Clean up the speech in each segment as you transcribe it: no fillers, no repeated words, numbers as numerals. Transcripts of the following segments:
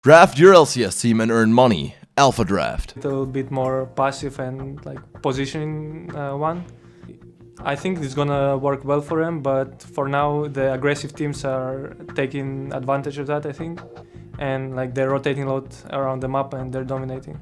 Draft your LCS team and earn money. Alpha Draft. A little bit more passive and like positioning one. I think it's gonna work well for him, but for now the aggressive teams are taking advantage of that, I think, and like they're rotating a lot around the map and they're dominating.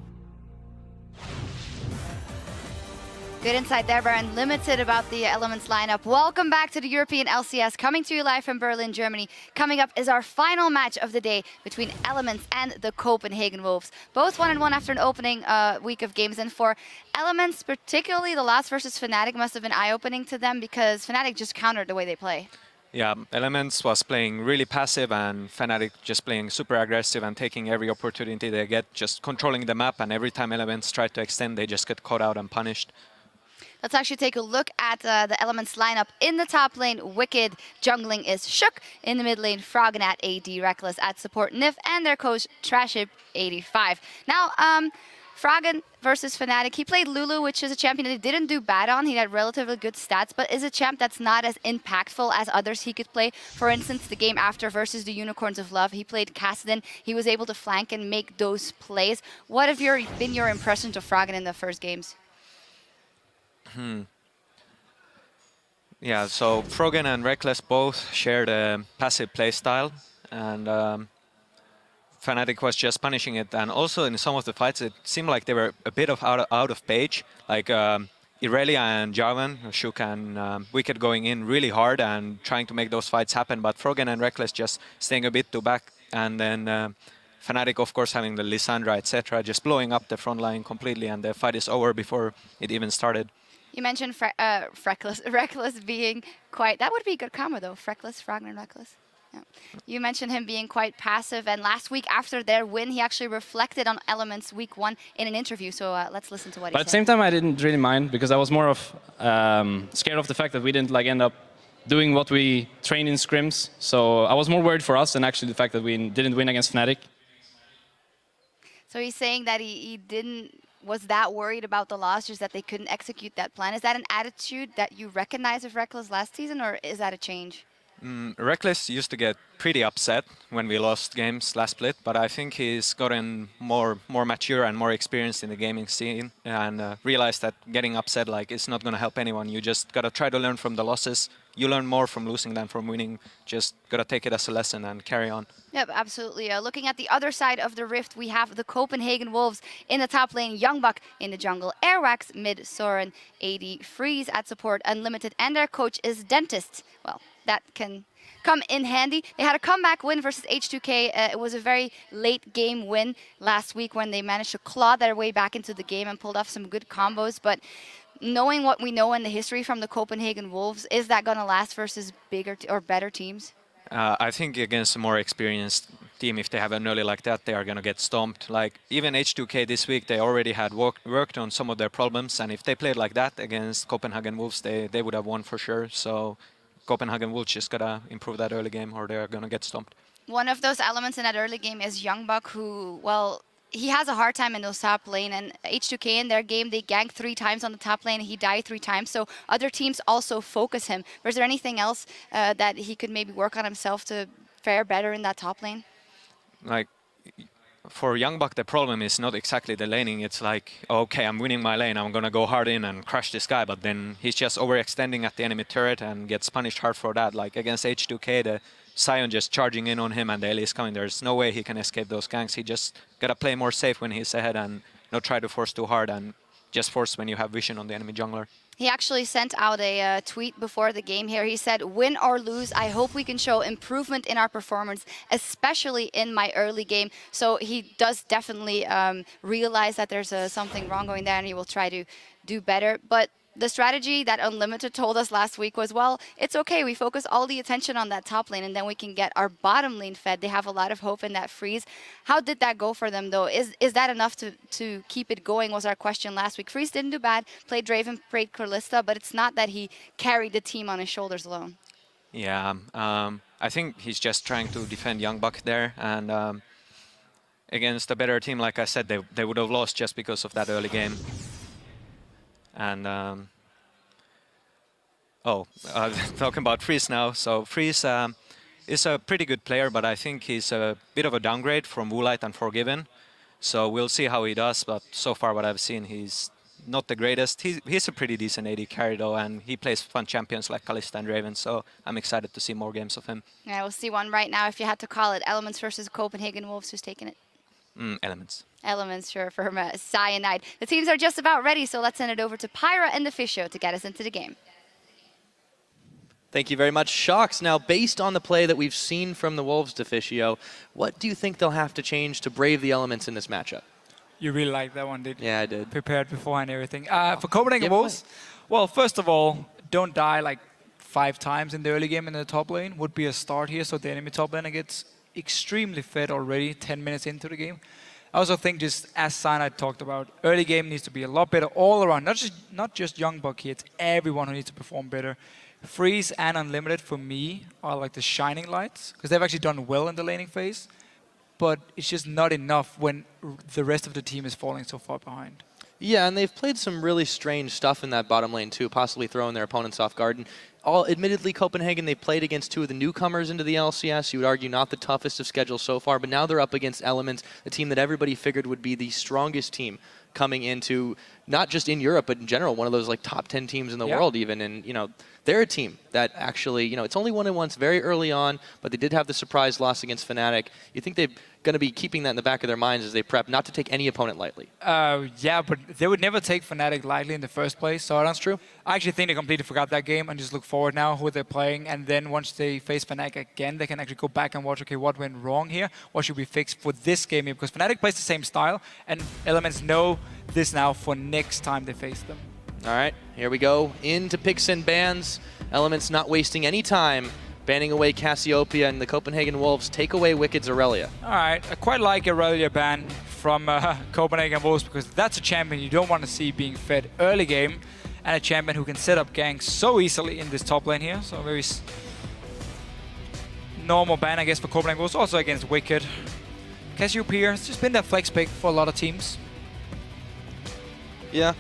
Good insight there, Baron. Limited about the Elements lineup. Welcome back to the European LCS, coming to you live from Berlin, Germany. Coming up is our final match of the day between Elements and the Copenhagen Wolves. Both 1-1 after an opening week of games, and for Elements, particularly the last versus Fnatic, must have been eye-opening to them because Fnatic just countered the way they play. Yeah, Elements was playing really passive and Fnatic just playing super aggressive and taking every opportunity they get, just controlling the map, and every time Elements tried to extend, they just get caught out and punished. Let's actually take a look at the Elements lineup. In the top lane, Wicked. Jungling is Shook. In the mid lane, Froggen at AD, Reckless at support, Nif, and their coach, Traship85. Now, Froggen versus Fnatic. He played Lulu, which is a champion that he didn't do bad on. He had relatively good stats, but is a champ that's not as impactful as others he could play. For instance, the game after versus the Unicorns of Love, he played Kassadin. He was able to flank and make those plays. What have been your impressions of Froggen in the first games? Yeah, so Froggen and Reckless both shared a passive playstyle, and Fnatic was just punishing it. And also in some of the fights, it seemed like they were a bit of out of page, like Irelia and Jarvan, Shook and Wicked going in really hard and trying to make those fights happen, but Froggen and Reckless just staying a bit too back, and then Fnatic, of course, having the Lissandra, etc., just blowing up the front line completely, and the fight is over before it even started. You mentioned Reckless being quite... That would be a good combo, though. Freckless, Froggen, and Reckless. Yeah. You mentioned him being quite passive, and last week after their win, he actually reflected on Elements week 1 in an interview. So let's listen to what he said. But at the same time, I didn't really mind, because I was more of scared of the fact that we didn't end up doing what we trained in scrims. So I was more worried for us than actually the fact that we didn't win against Fnatic. So he's saying that he was that worried about the loss, just that they couldn't execute that plan. Is that an attitude that you recognize of Reckless last season, or is that a change? Reckless used to get pretty upset when we lost games last split, but I think he's gotten more mature and more experienced in the gaming scene, and realized that getting upset is not going to help anyone. You just got to try to learn from the losses. You learn more from losing than from winning. Just got to take it as a lesson and carry on. Yep, absolutely. Looking at the other side of the rift, we have the Copenhagen Wolves in the top lane, Youngbuck in the jungle, Airwax mid, Soren, AD, Freeze at support, Unlimited, and their coach is Dentist. Well, that can come in handy. They had a comeback win versus H2K. It was a very late game win last week when they managed to claw their way back into the game and pulled off some good combos. But knowing what we know in the history from the Copenhagen Wolves, is that going to last versus bigger or better teams? I think against a more experienced team, if they have an early like that, they are going to get stomped. Like even H2K this week, they already had worked on some of their problems, and if they played like that against Copenhagen Wolves, they would have won for sure. So Copenhagen Wolves just gotta improve that early game, or they're gonna get stomped. One of those elements in that early game is Youngbuck, who, well, he has a hard time in those top lane, and H2K in their game, they ganked 3 times on the top lane, and he died 3 times, so other teams also focus him. Was there anything else that he could maybe work on himself to fare better in that top lane? Like, for Youngbuck, the problem is not exactly the laning. It's like, okay, I'm winning my lane, I'm gonna go hard in and crush this guy, but then he's just overextending at the enemy turret and gets punished hard for that. Like against H2K, the Sion just charging in on him and the Ellie is coming. There's no way he can escape those ganks. He just gotta play more safe when he's ahead and not try to force too hard, and just force when you have vision on the enemy jungler. He actually sent out a tweet before the game here. He said, win or lose, I hope we can show improvement in our performance, especially in my early game. So he does definitely realize that there's something wrong going there, and he will try to do better. But the strategy that Unlimited told us last week was, well, it's okay. We focus all the attention on that top lane, and then we can get our bottom lane fed. They have a lot of hope in that freeze. How did that go for them, though? Is that enough to keep it going, was our question last week. Freeze didn't do bad, played Draven, played Kalista, but it's not that he carried the team on his shoulders alone. Yeah, I think he's just trying to defend Youngbuck there, and against a better team, like I said, they would have lost just because of that early game. And talking about Freeze now. So Freeze, is a pretty good player, but I think he's a bit of a downgrade from Woolite and Forgiven. So we'll see how he does, but so far what I've seen, he's not the greatest. He's a pretty decent AD carry though, and he plays fun champions like Kalista and Raven, so I'm excited to see more games of him. Yeah, we'll see one right now. If you had to call it, Elements versus Copenhagen Wolves, who's taking it? Elements. Elements, sure, from Cyanide. The teams are just about ready, so let's send it over to Pyra and the Fisho to get us into the game. Thank you very much, Shocks. Now, based on the play that we've seen from the Wolves, Deficio, what do you think they'll have to change to brave the elements in this matchup? You really liked that one, did you? Yeah, I did. Prepared beforehand, everything. For Copenhagen Wolves, well, first of all, don't die like 5 times in the early game in the top lane. Would be a start here, so the enemy top laner gets extremely fed already 10 minutes into the game. I also think, just as Cyanide talked about, early game needs to be a lot better all around. Not just Youngbuck here, it's everyone who needs to perform better. Freeze and Unlimited for me are like the shining lights, because they've actually done well in the laning phase, but it's just not enough when the rest of the team is falling so far behind. Yeah, and they've played some really strange stuff in that bottom lane too, possibly throwing their opponents off guard. And admittedly, Copenhagen, they played against 2 of the newcomers into the LCS. You would argue not the toughest of schedules so far, but now they're up against Elements, a team that everybody figured would be the strongest team coming into, not just in Europe, but in general, one of those like top 10 teams in the world even. And, you know, they're a team that actually, it's only won it once very early on, but they did have the surprise loss against Fnatic. You think they're going to be keeping that in the back of their minds as they prep not to take any opponent lightly? Yeah, but they would never take Fnatic lightly in the first place. So that's true. I actually think they completely forgot that game and just look forward now who they're playing. And then once they face Fnatic again, they can actually go back and watch, okay, what went wrong here? What should we fix for this game here? Because Fnatic plays the same style, and Elements know this now for next time they face them. All right, here we go. Into picks and bans. Elements not wasting any time, banning away Cassiopeia, and the Copenhagen Wolves take away Wicked's Aurelia. All right, I quite like Aurelia ban from Copenhagen Wolves, because that's a champion you don't want to see being fed early game, and a champion who can set up ganks so easily in this top lane here. So very normal ban, I guess, for Copenhagen Wolves, also against Wicked. Cassiopeia has just been that flex pick for a lot of teams. Yeah,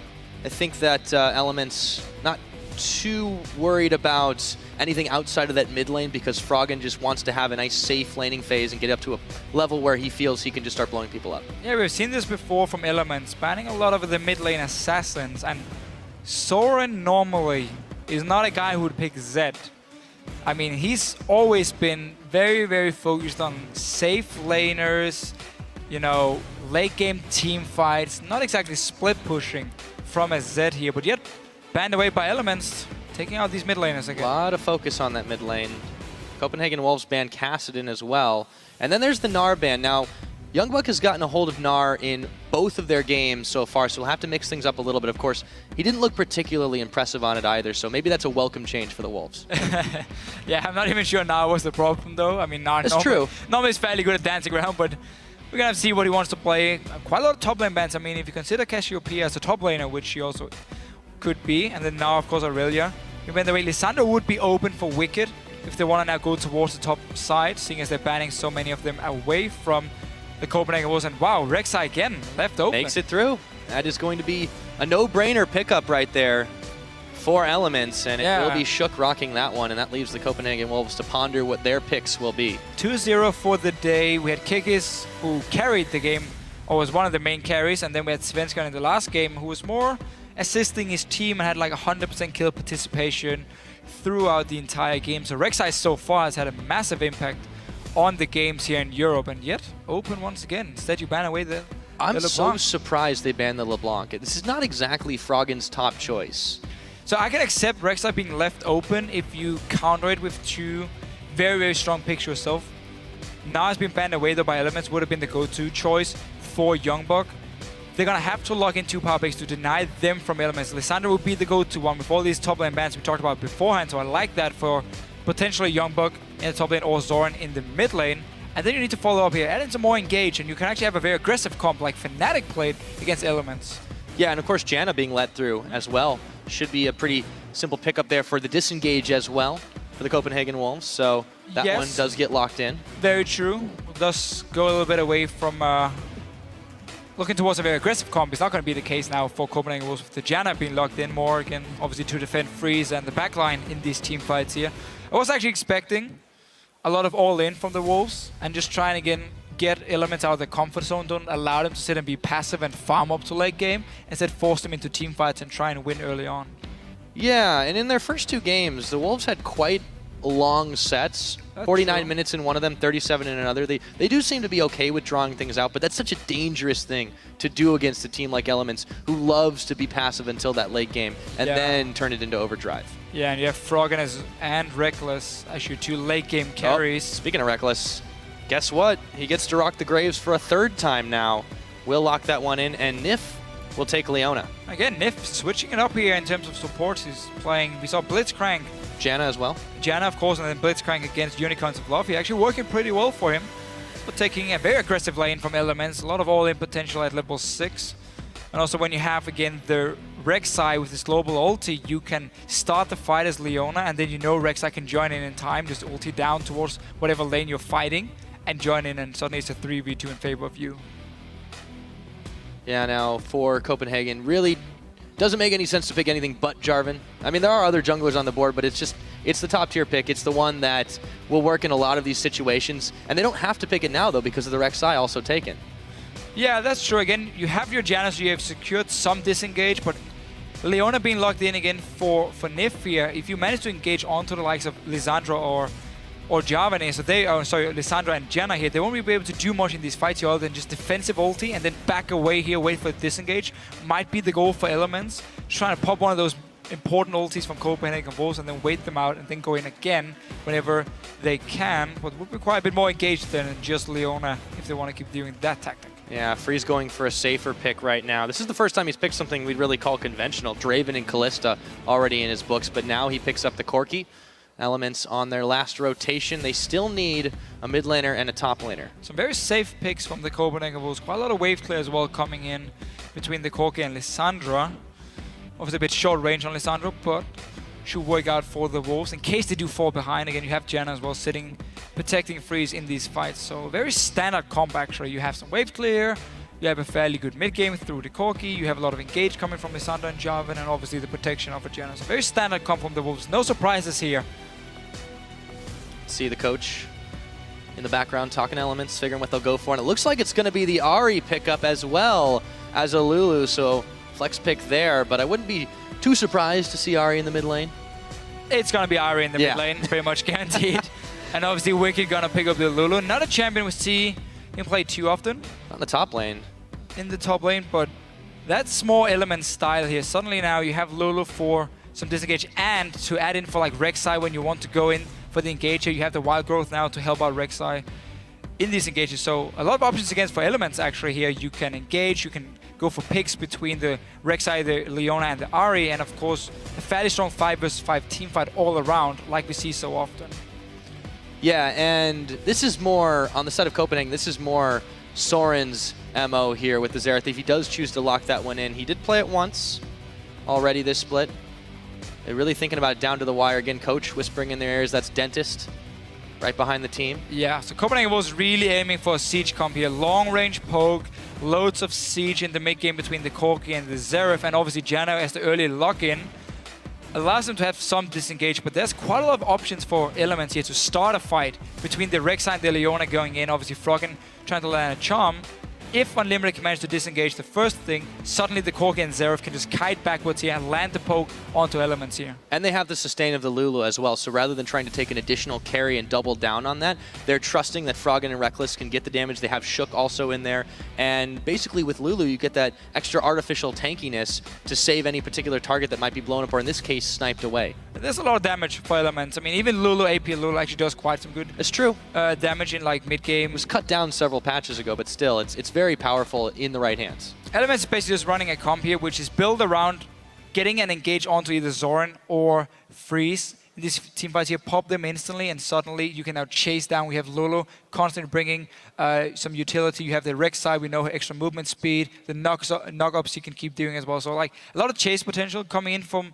I think that Elements not too worried about anything outside of that mid lane, because Froggen just wants to have a nice safe laning phase and get up to a level where he feels he can just start blowing people up. Yeah, we've seen this before from Elements, banning a lot of the mid lane assassins, and Soren normally is not a guy who would pick Zed. I mean, he's always been very, very focused on safe laners, late game team fights, not exactly split pushing from a Zed here, but yet banned away by Elements, taking out these mid laners again. A lot of focus on that mid lane. Copenhagen Wolves banned Kassadin as well. And then there's the Gnar ban. Now, Youngbuck has gotten a hold of Gnar in both of their games so far, so we'll have to mix things up a little bit. Of course, he didn't look particularly impressive on it either, so maybe that's a welcome change for the Wolves. Yeah, I'm not even sure Gnar was the problem, though. I mean, Gnar normally is fairly good at dancing around, but we're going to see what he wants to play. Quite a lot of top lane bans. I mean, if you consider Cassiopeia as a top laner, which he also could be, and then now, of course, Aurelia. Even the way Lissandra would be open for Wicked if they want to now go towards the top side, seeing as they're banning so many of them away from the Copenhagen Wolves. And wow, Rek'Sai again left open. Makes it through. That is going to be a no-brainer pickup right there for Elements, and it will be Shook rocking that one, and that leaves the Copenhagen Wolves to ponder what their picks will be. 2-0 for the day. We had Kikis, who carried the game, or was one of the main carries, and then we had Svensson in the last game, who was more assisting his team and had like 100% kill participation throughout the entire game. So Rek'Sai so far has had a massive impact on the games here in Europe, and yet open once again. Instead, you ban away the I'm so surprised they banned the LeBlanc. This is not exactly Froggen's top choice. So I can accept Rek'Sai being left open if you counter it with 2 very, very strong picks yourself. Now it's been banned away though by Elements, would have been the go-to choice for Youngbuck. They're going to have to lock in 2 power picks to deny them from Elements. Lissandra would be the go-to one with all these top lane bans we talked about beforehand, so I like that for potentially Youngbuck in the top lane or Zoran in the mid lane. And then you need to follow up here, add in some more engage, and you can actually have a very aggressive comp like Fnatic played against Elements. Yeah, and of course Janna being let through as well should be a pretty simple pickup there for the disengage as well for the Copenhagen Wolves, so that one does get locked in. Very true. Does go a little bit away from looking towards a very aggressive comp. It's not going to be the case now for Copenhagen Wolves with the Janna being locked in more again, obviously to defend Freeze and the backline in these team fights here. I was actually expecting a lot of all-in from the Wolves and just trying to again get elements out of their comfort zone. Don't allow them to sit and be passive and farm up to late game. Instead, force them into team fights and try and win early on. Yeah, and in their first 2 games, the Wolves had quite long sets. That's 49 true. minutes in one of them, 37 in another. They do seem to be okay with drawing things out, but that's such a dangerous thing to do against a team like Elements, who loves to be passive until that late game and then turn it into overdrive. Yeah, and you have Froggen and Reckless as your 2 late game carries. Speaking of Reckless, guess what? He gets to rock the Graves for a 3rd time now. We'll lock that one in, and Nif will take Leona. Again, Nif switching it up here in terms of supports. He's playing, we saw Blitzcrank, Janna as well. Janna, of course, and then Blitzcrank against Unicorns of Love. He actually working pretty well for him. But taking a very aggressive lane from Elements, a lot of all-in potential at level 6. And also when you have, again, the Rek'Sai with his global ulti, you can start the fight as Leona, and then you know Rek'Sai can join in time, just ulti down towards whatever lane you're fighting, and join in, and suddenly it's a 3v2 in favor of you. Yeah, now for Copenhagen, really doesn't make any sense to pick anything but Jarvan. I mean, there are other junglers on the board, but it's the top tier pick. It's the one that will work in a lot of these situations. And they don't have to pick it now, though, because of the Rek'Sai also taken. Yeah, that's true. Again, you have your Janna, so you have secured some disengage, but Leona being locked in again for Nif here, if you manage to engage onto the likes of Lissandra or Jarvan, so Lissandra and Janna here, they won't be able to do much in these fights here other than just defensive ulti and then back away here, wait for the disengage. Might be the goal for Elements. Just trying to pop one of those important ultis from Copenhagen Wolves and then wait them out and then go in again whenever they can. But would require a bit more engaged than just Leona if they want to keep doing that tactic. Yeah, Free's going for a safer pick right now. This is the first time he's picked something we'd really call conventional. Draven and Callista already in his books, but now he picks up the Corki. Elements on their last rotation. They still need a mid laner and a top laner. Some very safe picks from the Copenhagen Wolves. Quite a lot of wave clear as well coming in between the Corki and Lissandra. Obviously a bit short range on Lissandra, but should work out for the Wolves. In case they do fall behind, again, you have Janna as well sitting, protecting Freeze in these fights. So very standard comp actually. You have some wave clear, you have a fairly good mid game through the Corki, you have a lot of engage coming from Lissandra and Jarvan, and obviously the protection of a Janna. So very standard comp from the Wolves. No surprises here. See the coach in the background talking Elements, figuring what they'll go for. And it looks like it's going to be the Ahri pickup as well as a Lulu. So flex pick there, but I wouldn't be too surprised to see Ahri in the mid lane. It's going to be Ahri in the mid lane, pretty much guaranteed. And obviously Wicked going to pick up the Lulu. Not a champion we see him play too often. On the top lane. In the top lane, but that's more Element style here. Suddenly now you have Lulu for some disengage and to add in for like Rek'Sai when you want to go in for the engager. You have the wild growth now to help out Rek'Sai in these engages. So a lot of options against for Elements actually here. You can engage, you can go for picks between the Rek'Sai, the Leona and the Ahri, and of course a fairly strong 5 versus 5 team fight all around like we see so often. Yeah, and this is more, on the side of Copenhagen, this is more Soren's MO here with the Xerath. If he does choose to lock that one in, he did play it once already this split. They're really thinking about it down to the wire. Again, coach whispering in their ears, that's Dentist right behind the team. Yeah, so Copenhagen was really aiming for a siege comp here. Long range poke, loads of siege in the mid game between the Corki and the Xerath, and obviously Janna as the early lock-in. Allows them to have some disengage, but there's quite a lot of options for Elements here to start a fight between the Rek'Sai and the Leona going in. Obviously Froggen trying to land a charm. If Unlimited can manage to disengage the first thing, suddenly the Corki and Xerath can just kite backwards here and land the poke onto Elements here. And they have the sustain of the Lulu as well, so rather than trying to take an additional carry and double down on that, they're trusting that Froggen and Reckless can get the damage. They have Shook also in there, and basically with Lulu you get that extra artificial tankiness to save any particular target that might be blown up, or in this case, sniped away. There's a lot of damage for Elements. I mean, even Lulu, AP Lulu actually does quite some good It's true. damage in like mid-game. It was cut down several patches ago, but still, it's very powerful in the right hands. Elements is basically just running a comp here, which is built around getting an engage onto either Zoran or Freeze. In these team fights here, pop them instantly, and suddenly you can now chase down. We have Lulu constantly bringing some utility. You have the Rek'Sai, we know her extra movement speed, the knock-ups you can keep doing as well. So like a lot of chase potential coming in from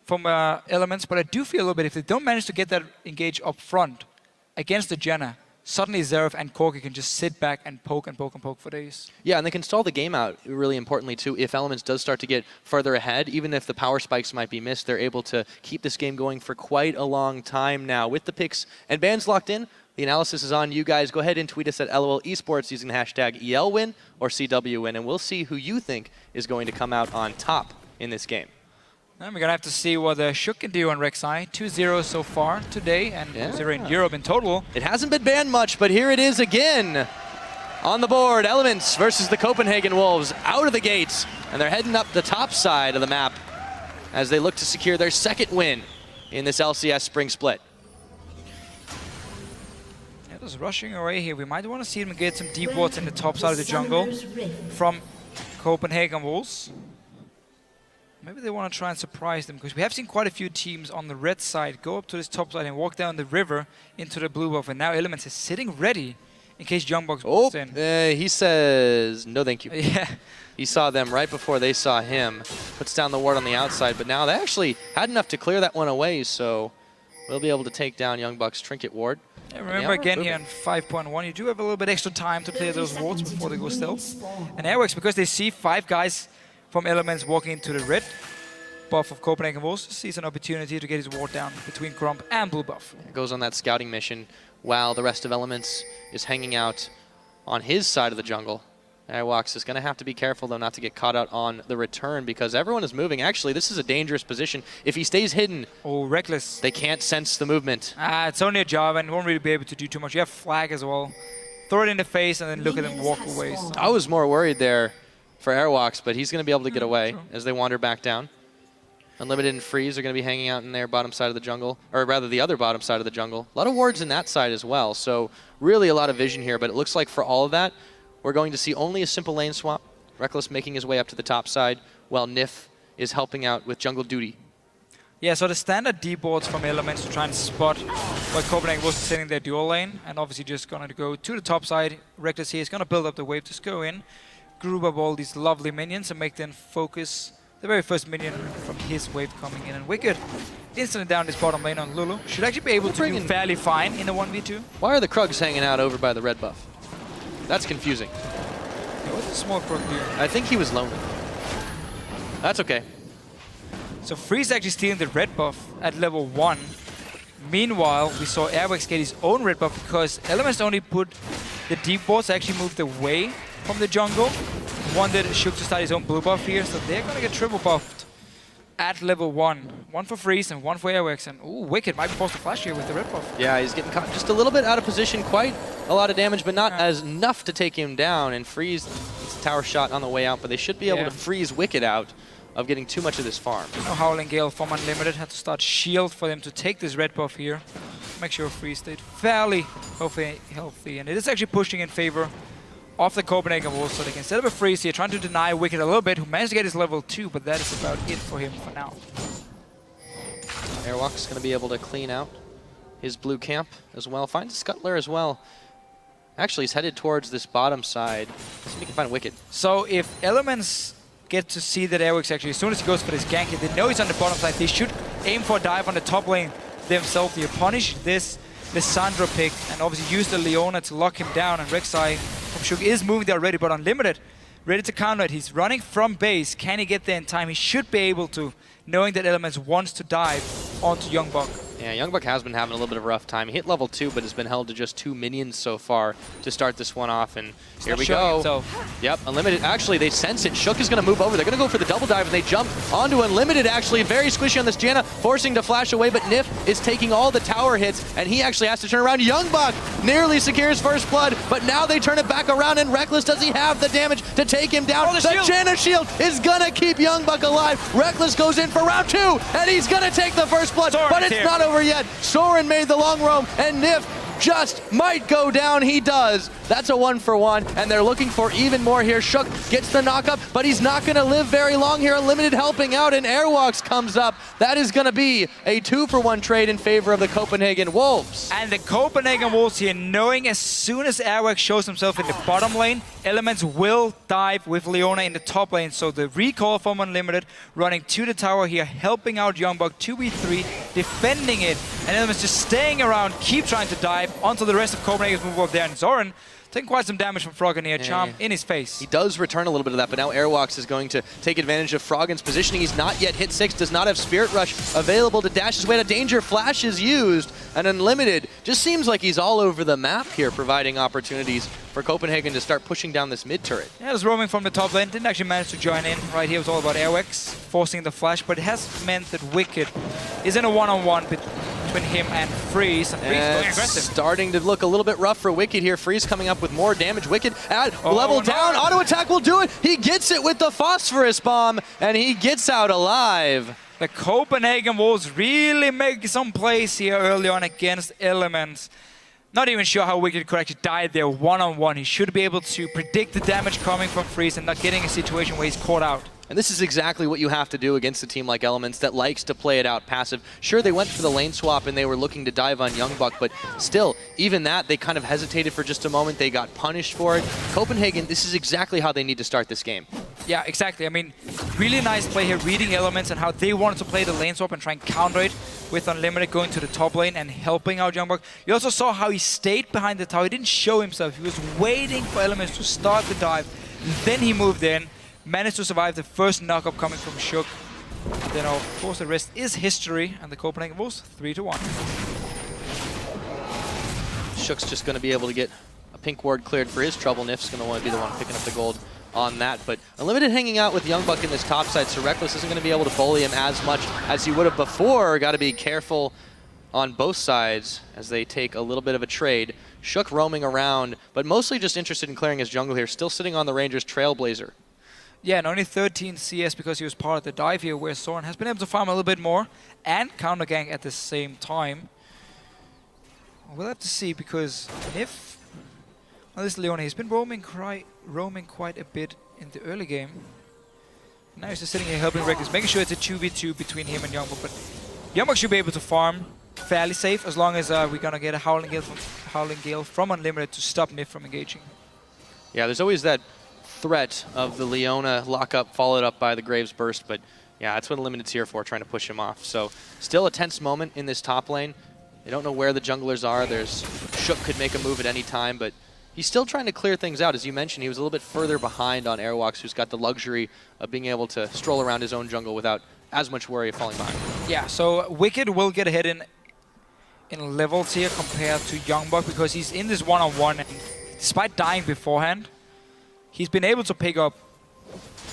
Elements, but I do feel a little bit if they don't manage to get that engage up front against the Janna, suddenly Zeref and Corki can just sit back and poke and poke and poke for days. Yeah, and they can stall the game out, really importantly, too. If Elements does start to get further ahead, even if the power spikes might be missed, they're able to keep this game going for quite a long time now. With the picks and bans locked in, the analysis is on you guys. Go ahead and tweet us at LOL Esports using the hashtag ELWin or CWWin, and we'll see who you think is going to come out on top in this game. And we're going to have to see what Shook can do on Rek'Sai. 2-0 so far today, and 0 in Europe in total. It hasn't been banned much, but here it is again. On the board, Elements versus the Copenhagen Wolves out of the gates, and they're heading up the top side of the map as they look to secure their second win in this LCS Spring Split. Yeah, just rushing away here. We might want to see them get some deep wards in the top side of the jungle from Copenhagen Wolves. Maybe they want to try and surprise them, because we have seen quite a few teams on the red side go up to this top side and walk down the river into the blue buff, and now Elements is sitting ready in case Youngbucks walks in. He says no thank you. Yeah. He saw them right before they saw him. Puts down the ward on the outside, but now they actually had enough to clear that one away, so we'll be able to take down Youngbucks' trinket ward. Yeah, remember again here on 5.1, you do have a little bit extra time to clear those wards before they go stealth. And Airworks, because they see 5 guys from Elements walking into the red buff of Copenhagen Wolves, sees an opportunity to get his ward down between Grump and blue buff. Goes on that scouting mission while the rest of Elements is hanging out on his side of the jungle. Airwalks is going to have to be careful, though, not to get caught out on the return, because everyone is moving. Actually, this is a dangerous position. If he stays hidden, Reckless. They can't sense the movement. It's only a job, and won't really be able to do too much. You have flag as well. Throw it in the face and then look at him walk away. So. I was more worried there for Airwalks, but he's going to be able to get away as they wander back down. Unlimited and Freeze are going to be hanging out in their bottom side of the jungle, or rather the other bottom side of the jungle. A lot of wards in that side as well, so really a lot of vision here, but it looks like for all of that, we're going to see only a simple lane swap. Reckless making his way up to the top side, while Nif is helping out with jungle duty. Yeah, so the standard deep wards from Elements to try and spot what Copenhagen was sitting their dual lane, and obviously just going to go to the top side. Reckless here is going to build up the wave, just go in, group up all these lovely minions and make them focus the very first minion from his wave coming in. And Wicked instantly down this bottom lane on Lulu. Should actually be able to do fairly fine in a 1v2. Why are the Krugs hanging out over by the red buff? That's confusing. Yeah, what's the small Krug doing? I think he was lonely. That's okay. So Freeze actually stealing the red buff at level 1. Meanwhile, we saw Airwax get his own red buff because Elements only put the deep wards actually moved away from the jungle. Wanted Shook to start his own blue buff here, so they're gonna get triple buffed at level 1. 1 for Freeze and 1 for Airwax, and ooh, Wicked might be forced to flash here with the red buff. Yeah, he's getting caught just a little bit out of position, quite a lot of damage, but not as enough to take him down. And Freeze gets a tower shot on the way out, but they should be able to freeze Wicked out of getting too much of this farm. No Howling Gale from Unlimited had to start shield for them to take this red buff here. Make sure Freeze stayed fairly healthy, and it is actually pushing in favor of the Copenhagen Wolves, so they can set up a Freeze here, trying to deny Wicked a little bit, who managed to get his level 2, but that is about it for him for now. Airwalk's going to be able to clean out his blue camp as well. Finds Scuttler as well. Actually, he's headed towards this bottom side. See if he can find Wicked. So if Elements get to see that Airwix actually, as soon as he goes for this gank, they know he's on the bottom side. They should aim for a dive on the top lane themselves here. Punish this Lissandra pick and obviously use the Leona to lock him down. And Rek'Sai from Shook is moving there already, but Unlimited ready to counter it. He's running from base. Can he get there in time? He should be able to, knowing that Elements wants to dive onto Youngbuck. Yeah, Youngbuck has been having a little bit of a rough time. He hit level 2, but has been held to just 2 minions so far to start this one off. And here we go. Yep, Unlimited. Actually, they sense it. Shook is going to move over. They're going to go for the double dive, and they jump onto Unlimited, actually. Very squishy on this Janna, forcing to flash away, but Nif is taking all the tower hits, and he actually has to turn around. Youngbuck nearly secures first blood, but now they turn it back around, and Reckless, does he have the damage to take him down? The Janna shield is going to keep Youngbuck alive. Reckless goes in for round 2, and he's going to take the first blood, but it's not over yet. Soren made the long roam, and Nif just might go down. He does. That's a 1-for-1, and they're looking for even more here. Shook gets the knock up, but he's not going to live very long here. Unlimited helping out, and Airwalks comes up. That is going to be a 2-for-1 trade in favor of the Copenhagen Wolves. And the Copenhagen Wolves here, knowing as soon as Airwalks shows himself in the bottom lane, Elements will dive with Leona in the top lane. So the recall from Unlimited running to the tower here, helping out Youngbuck 2v3, defending it, and Elements just staying around, keep trying to dive, onto the rest of Copenhagen's move up there. And Zoran taking quite some damage from Froggen here. Charm in his face. He does return a little bit of that, but now Airwalks is going to take advantage of Froggen's positioning. He's not yet hit 6, does not have Spirit Rush available to dash his way to danger. Flash is used, and Unlimited just seems like he's all over the map here, providing opportunities for Copenhagen to start pushing down this mid turret. Yeah, it was roaming from the top lane. Didn't actually manage to join in. Right here was all about Airwax forcing the flash, but it has meant that Wicked is in a one-on-one between him and Freeze. And Freeze going aggressive. Starting to look a little bit rough for Wicked here. Freeze coming up with more damage. Wicked at level down. Auto attack will do it. He gets it with the Phosphorus Bomb, and he gets out alive. The Copenhagen Wolves really making some plays here early on against Elements. Not even sure how Wicked could actually die there one-on-one. He should be able to predict the damage coming from Freeze and not getting a situation where he's caught out. And this is exactly what you have to do against a team like Elements that likes to play it out passive. Sure, they went for the lane swap and they were looking to dive on Youngbuck, but still, even that, they kind of hesitated for just a moment. They got punished for it. Copenhagen, this is exactly how they need to start this game. Yeah, exactly. I mean, really nice play here, reading Elements and how they wanted to play the lane swap and try and counter it with Unlimited going to the top lane and helping out Youngbuck. You also saw how he stayed behind the tower. He didn't show himself. He was waiting for Elements to start the dive. Then he moved in. Managed to survive the first knock-up coming from Shook. And then, of course, the rest is history, and the Copenhagen Wolves 3-1. Shook's just going to be able to get a pink ward cleared for his trouble. Nif's going to want to be the one picking up the gold on that. But Unlimited hanging out with Youngbuck in this top side, so Reckless isn't going to be able to bully him as much as he would have before. Got to be careful on both sides as they take a little bit of a trade. Shook roaming around, but mostly just interested in clearing his jungle here. Still sitting on the Rangers' Trailblazer. Yeah, and only 13 CS because he was part of the dive here, where Soren has been able to farm a little bit more and counter gank at the same time. We'll have to see, because if this Leone, he's been roaming quite a bit in the early game. Now he's just sitting here helping Reckless, making sure it's a 2v2 between him and Youngbuck. But Youngbuck should be able to farm fairly safe as long as we're gonna get a Howling Gale from Unlimited to stop Nif from engaging. Yeah, there's always that threat of the Leona lockup followed up by the Graves burst, but yeah, that's what Unlimited's here for, trying to push him off. So still a tense moment in this top lane. They don't know where the junglers are. There's Shook could make a move at any time, but he's still trying to clear things out. As you mentioned, he was a little bit further behind on Airwalks, who's got the luxury of being able to stroll around his own jungle without as much worry of falling behind. Yeah, so Wicked will get ahead in levels here compared to Youngbuck because he's in this one-on-one, and despite dying beforehand, he's been able to pick up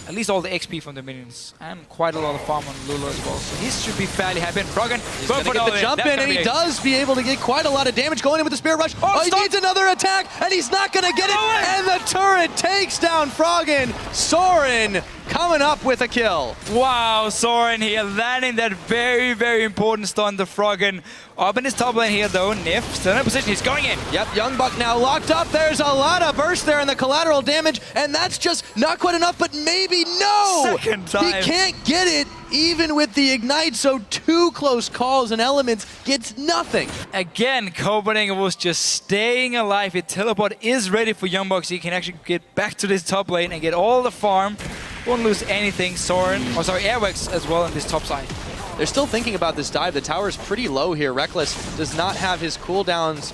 at least all the XP from the minions and quite a lot of farm on Lulu as well. So he should be fairly happy. And Froggen going to get the jump in, and he does be able to get quite a lot of damage going in with the Spirit Rush. Oh, he needs another attack, and he's not going to get it. And the turret takes down Froggen. Soren coming up with a kill. Wow, Soren here landing that very, very important stun to Froggen. Up in his top lane here though, Nif still in a position, he's going in. Yep, Youngbuck now locked up. There's a lot of burst there in the collateral damage, and that's just not quite enough, but maybe no! Second time. He can't get it even with the Ignite, so 2 close calls and Elements gets nothing. Again, Copenhagen was just staying alive. His teleport is ready for Youngbuck, so he can actually get back to this top lane and get all the farm. Won't lose anything. Soren, Airwax as well on this top side. They're still thinking about this dive. The tower's pretty low here. Reckless does not have his cooldowns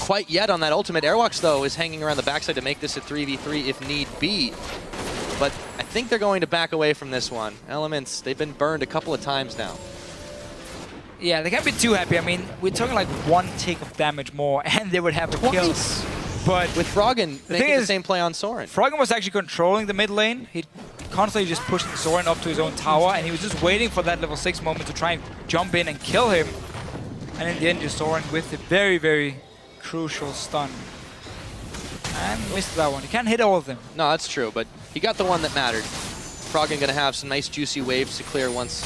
quite yet on that ultimate. Airwalks, though, is hanging around the backside to make this a 3v3 if need be. But I think they're going to back away from this one. Elements, they've been burned a couple of times now. Yeah, they can't be too happy. I mean, we're talking like 1 tick of damage more, and they would have the kills. But with Froggen making the same play on Soren. Froggen was actually controlling the mid lane. He constantly just pushing Soren up to his own tower, and he was just waiting for that level 6 moment to try and jump in and kill him. And in the end, just Soren with the very, very crucial stun. And missed that one. He can't hit all of them. No, that's true, but he got the one that mattered. Froggen gonna have some nice juicy waves to clear once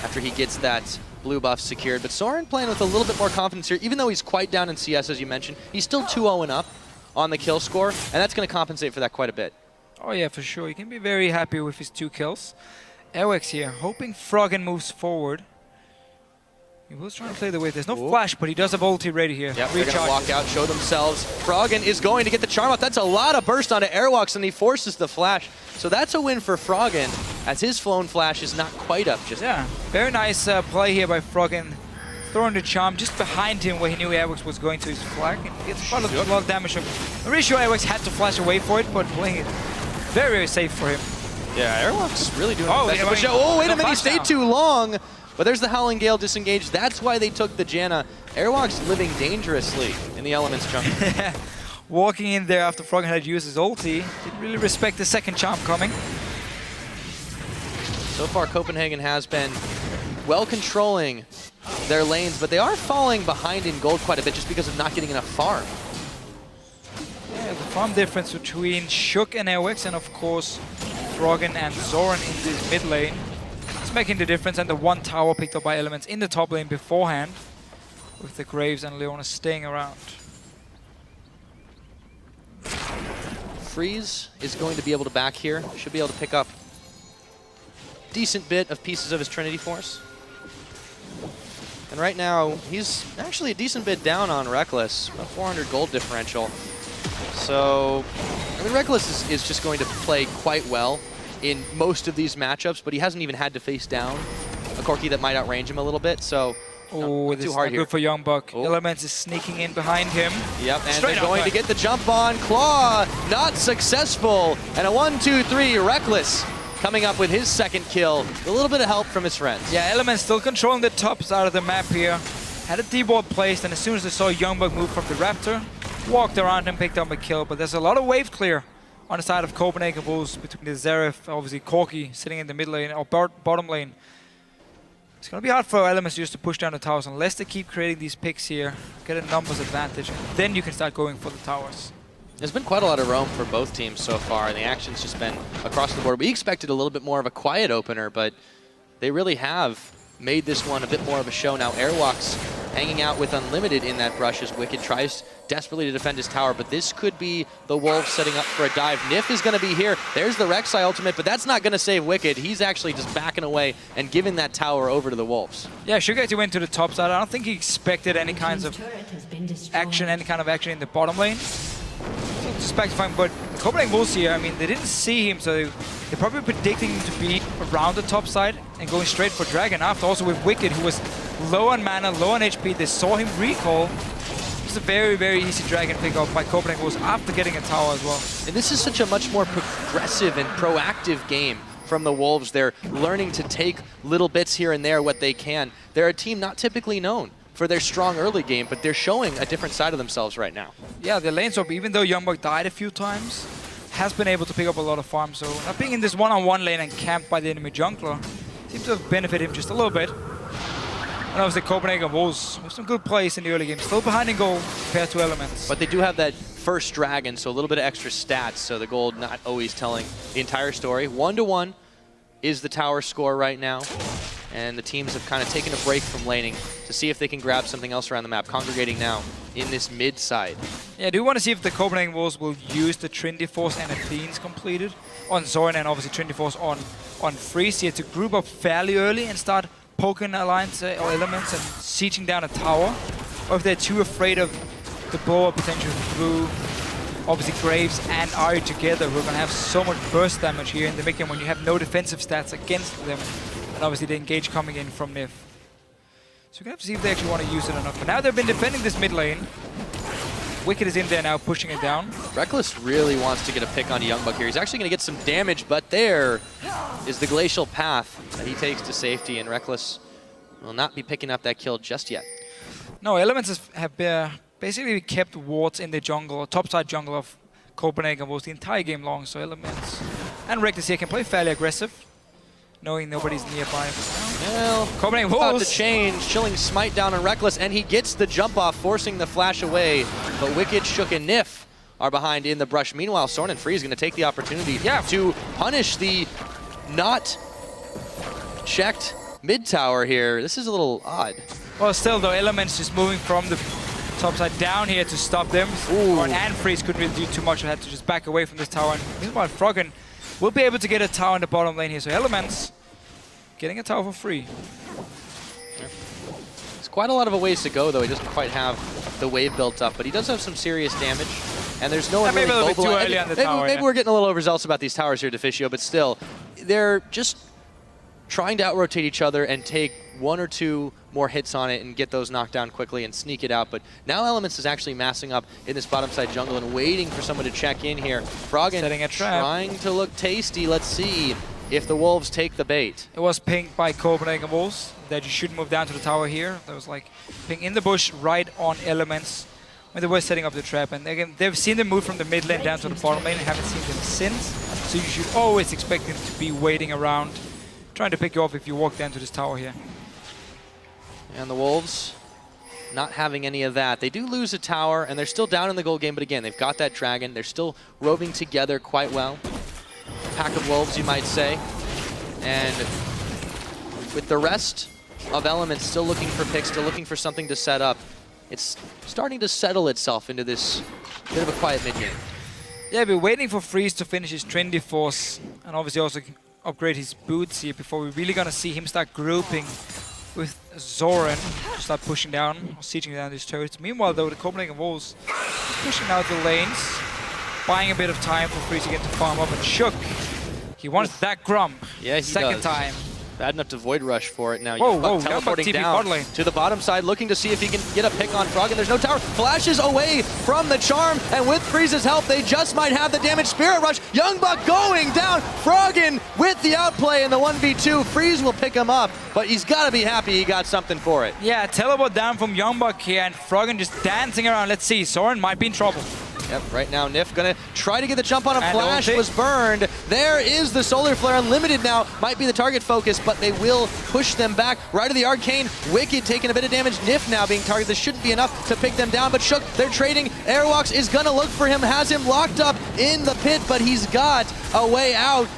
after he gets that blue buff secured. But Soren playing with a little bit more confidence here, even though he's quite down in CS, as you mentioned. He's still 2-0 and up on the kill score, and that's going to compensate for that quite a bit. Oh yeah, for sure. You can be very happy with his 2 kills. Airwax here, hoping Froggen moves forward. He will try and play the wave. There's no flash, but he does have ulti ready here. Yep, they're going to walk out, show themselves. Froggen is going to get the charm off. That's a lot of burst onto Airwalks, and he forces the flash. So that's a win for Froggen, as his flown flash is not quite up just yet. Yeah, very nice play here by Froggen. throwing the charm just behind him where he knew Airwax was going to his flag. And gets quite a lot of damage. I'm really sure Airwax had to flash away for it, but playing it very, very safe for him. Yeah, Airwalk's really doing Oh, the best yeah, of a show. Oh, wait a minute, he stayed down. too long. But there's the Howling Gale disengaged. That's why they took the Janna. Airwalk's living dangerously in the Elements jungle. Walking in there after Froggen had used his ulti. Didn't really respect the second charm coming. So far, Copenhagen has been well controlling their lanes, but they are falling behind in gold quite a bit just because of not getting enough farm. Yeah, the farm difference between Shook and Airwax, and of course Froggen and Zoran in this mid lane, is making the difference, and the one tower picked up by Elements in the top lane beforehand, with the Graves and Leona staying around. Freeze is going to be able to back here. Should be able to pick up a decent bit of pieces of his Trinity Force. And right now, he's actually a decent bit down on Reckless, about 400 gold differential. So, I mean, Reckless is just going to play quite well in most of these matchups, but he hasn't even had to face down a Corki that might outrange him a little bit, so Oh, not this too is hard not here. good for Youngbuck. Oh. Elements is sneaking in behind him. Yep, and Straight they're up going to back. get the jump on. Claw, not successful. And a 1-2-3, Reckless coming up with his second kill. A little bit of help from his friends. Yeah, Elements still controlling the top side of the map here. Had a D-board placed, and as soon as they saw Youngbuck move from the Raptor, walked around and picked up a kill. But there's a lot of wave clear on the side of Copenhagen Bulls between the Zeref, obviously Corki sitting in the mid lane, or bottom lane. It's going to be hard for Elements just to push down the towers unless they keep creating these picks here, get a numbers advantage, and then you can start going for the towers. There's been quite a lot of roam for both teams so far, and the action's just been across the board. We expected a little bit more of a quiet opener, but they really have made this one a bit more of a show. Now Airwalk's hanging out with Unlimited in that brush as Wicked tries desperately to defend his tower, but this could be the Wolves setting up for a dive. Nif is going to be here. There's the Rek'Sai ultimate, but that's not going to save Wicked. He's actually just backing away and giving that tower over to the Wolves. Yeah, Shugati went to the top side. I don't think he expected any kinds of action, any kind of action in the bottom lane. So just back to fine, but Copenhagen Bulls here, I mean, they didn't see him, so they're probably predicting him to be around the top side and going straight for Dragon after. Also with Wicked, who was low on mana, low on HP, they saw him recall. It's a very, very easy Dragon pickup by Copenhagen Bulls after getting a tower as well. And this is such a much more progressive and proactive game from the Wolves. They're learning to take little bits here and there what they can. They're a team not typically known for their strong early game, but they're showing a different side of themselves right now. Yeah, the lane swap, even though Youngbuck died a few times, has been able to pick up a lot of farm. So not being in this one-on-one lane and camped by the enemy jungler seems to have benefited him just a little bit. And obviously Copenhagen Bulls with some good plays in the early game, still behind in gold compared to Elements. But they do have that first dragon, so a little bit of extra stats, so the gold not always telling the entire story. 1-1 is the tower score right now, and the teams have kind of taken a break from laning to see if they can grab something else around the map, congregating now in this mid side. Yeah, I do want to see if the Copenhagen Bulls will use the Trinity Force and Athenes completed on Zoran, and obviously Trinity Force on Freeze here to group up fairly early and start poking alliance or Elements and sieging down a tower, or if they're too afraid of the blow-up potential through obviously Graves and Ari together, who are going to have so much burst damage here in the mid game when you have no defensive stats against them, and obviously the engage coming in from Nif. So we're going to have to see if they actually want to use it or not. But now they've been defending this mid lane. Wicked is in there now, pushing it down. Reckless really wants to get a pick on Youngbuck here. He's actually going to get some damage, but there is the glacial path that he takes to safety, and Reckless will not be picking up that kill just yet. No, Elements have basically kept wards in the jungle, or topside jungle of Copenhagen Bulls the entire game long. So Elements and Reckless here can play fairly aggressive, knowing nobody's nearby. Well, Copenhagen about Bulls to change. Chilling Smite down on Reckless, and he gets the jump off, forcing the flash away. But Wicked, Shook, and Nif are behind in the brush. Meanwhile, Sorn and Free is going to take the opportunity to punish the not checked mid tower here. This is a little odd. Well, still though, Elements just moving from the top side down here to stop them. And Freeze couldn't really do too much. I had to just back away from this tower. And meanwhile, Froggen will be able to get a tower in the bottom lane here. So Elements getting a tower for free. There's quite a lot of a ways to go, though. He doesn't quite have the wave built up, but he does have some serious damage. And there's no one really maybe a little bit too mobilized. early on the tower, Maybe yeah. we're getting a little overzealous about these towers here, Deficio, but still, they're just trying to out-rotate each other and take 1 or 2 more hits on it and get those knocked down quickly and sneak it out. But now Elements is actually massing up in this bottom side jungle and waiting for someone to check in here. Froggen Setting a trap. trying to look tasty. Let's see if the Wolves take the bait. It was pinged by Copenhagen Wolves that you should move down to the tower here. That was like ping in the bush right on Elements when they were setting up the trap. And again, they've seen them move from the mid lane down to the bottom lane and haven't seen them since. So you should always expect them to be waiting around, trying to pick you off if you walk down to this tower here. And the Wolves not having any of that. They do lose a tower, and they're still down in the gold game, but again, they've got that dragon. They're still roving together quite well. Pack of wolves, you might say. And with the rest of Elements still looking for picks, still looking for something to set up, it's starting to settle itself into this bit of a quiet mid-game. Yeah, we're waiting for Freeze to finish his Trinity Force and obviously also upgrade his boots here before we're really going to see him start grouping with Zoran to start pushing down or sieging down these turrets. Meanwhile, though, the Copenhagen Wolves pushing out the lanes, buying a bit of time for Freeze again to farm up, and Shook, he wants that Grump. Yeah, he second does. time. Bad enough to Void Rush for it now. Whoa, Youngbuck whoa, teleporting Youngbuck TP down bot lane. to the bottom side, looking to see if he can get a pick on Froggen. There's no tower. Flashes away from the charm, and with Freeze's help, they just might have the damage. Spirit Rush, Youngbuck going down. Froggen with the outplay in the 1v2. Freeze will pick him up, but he's got to be happy he got something for it. Yeah, teleport down from Youngbuck here, and Froggen just dancing around. Let's see, Soren might be in trouble. Yep, right now Nif gonna try to get the jump on a And flash, ulti. was burned. There is the Solar Flare, Unlimited now, might be the target focus, but they will push them back. Right of the Arcane, Wicked taking a bit of damage. Nif now being targeted, this shouldn't be enough to pick them down, but Shook, they're trading. Airwalks is gonna look for him, has him locked up in the pit, but he's got a way out.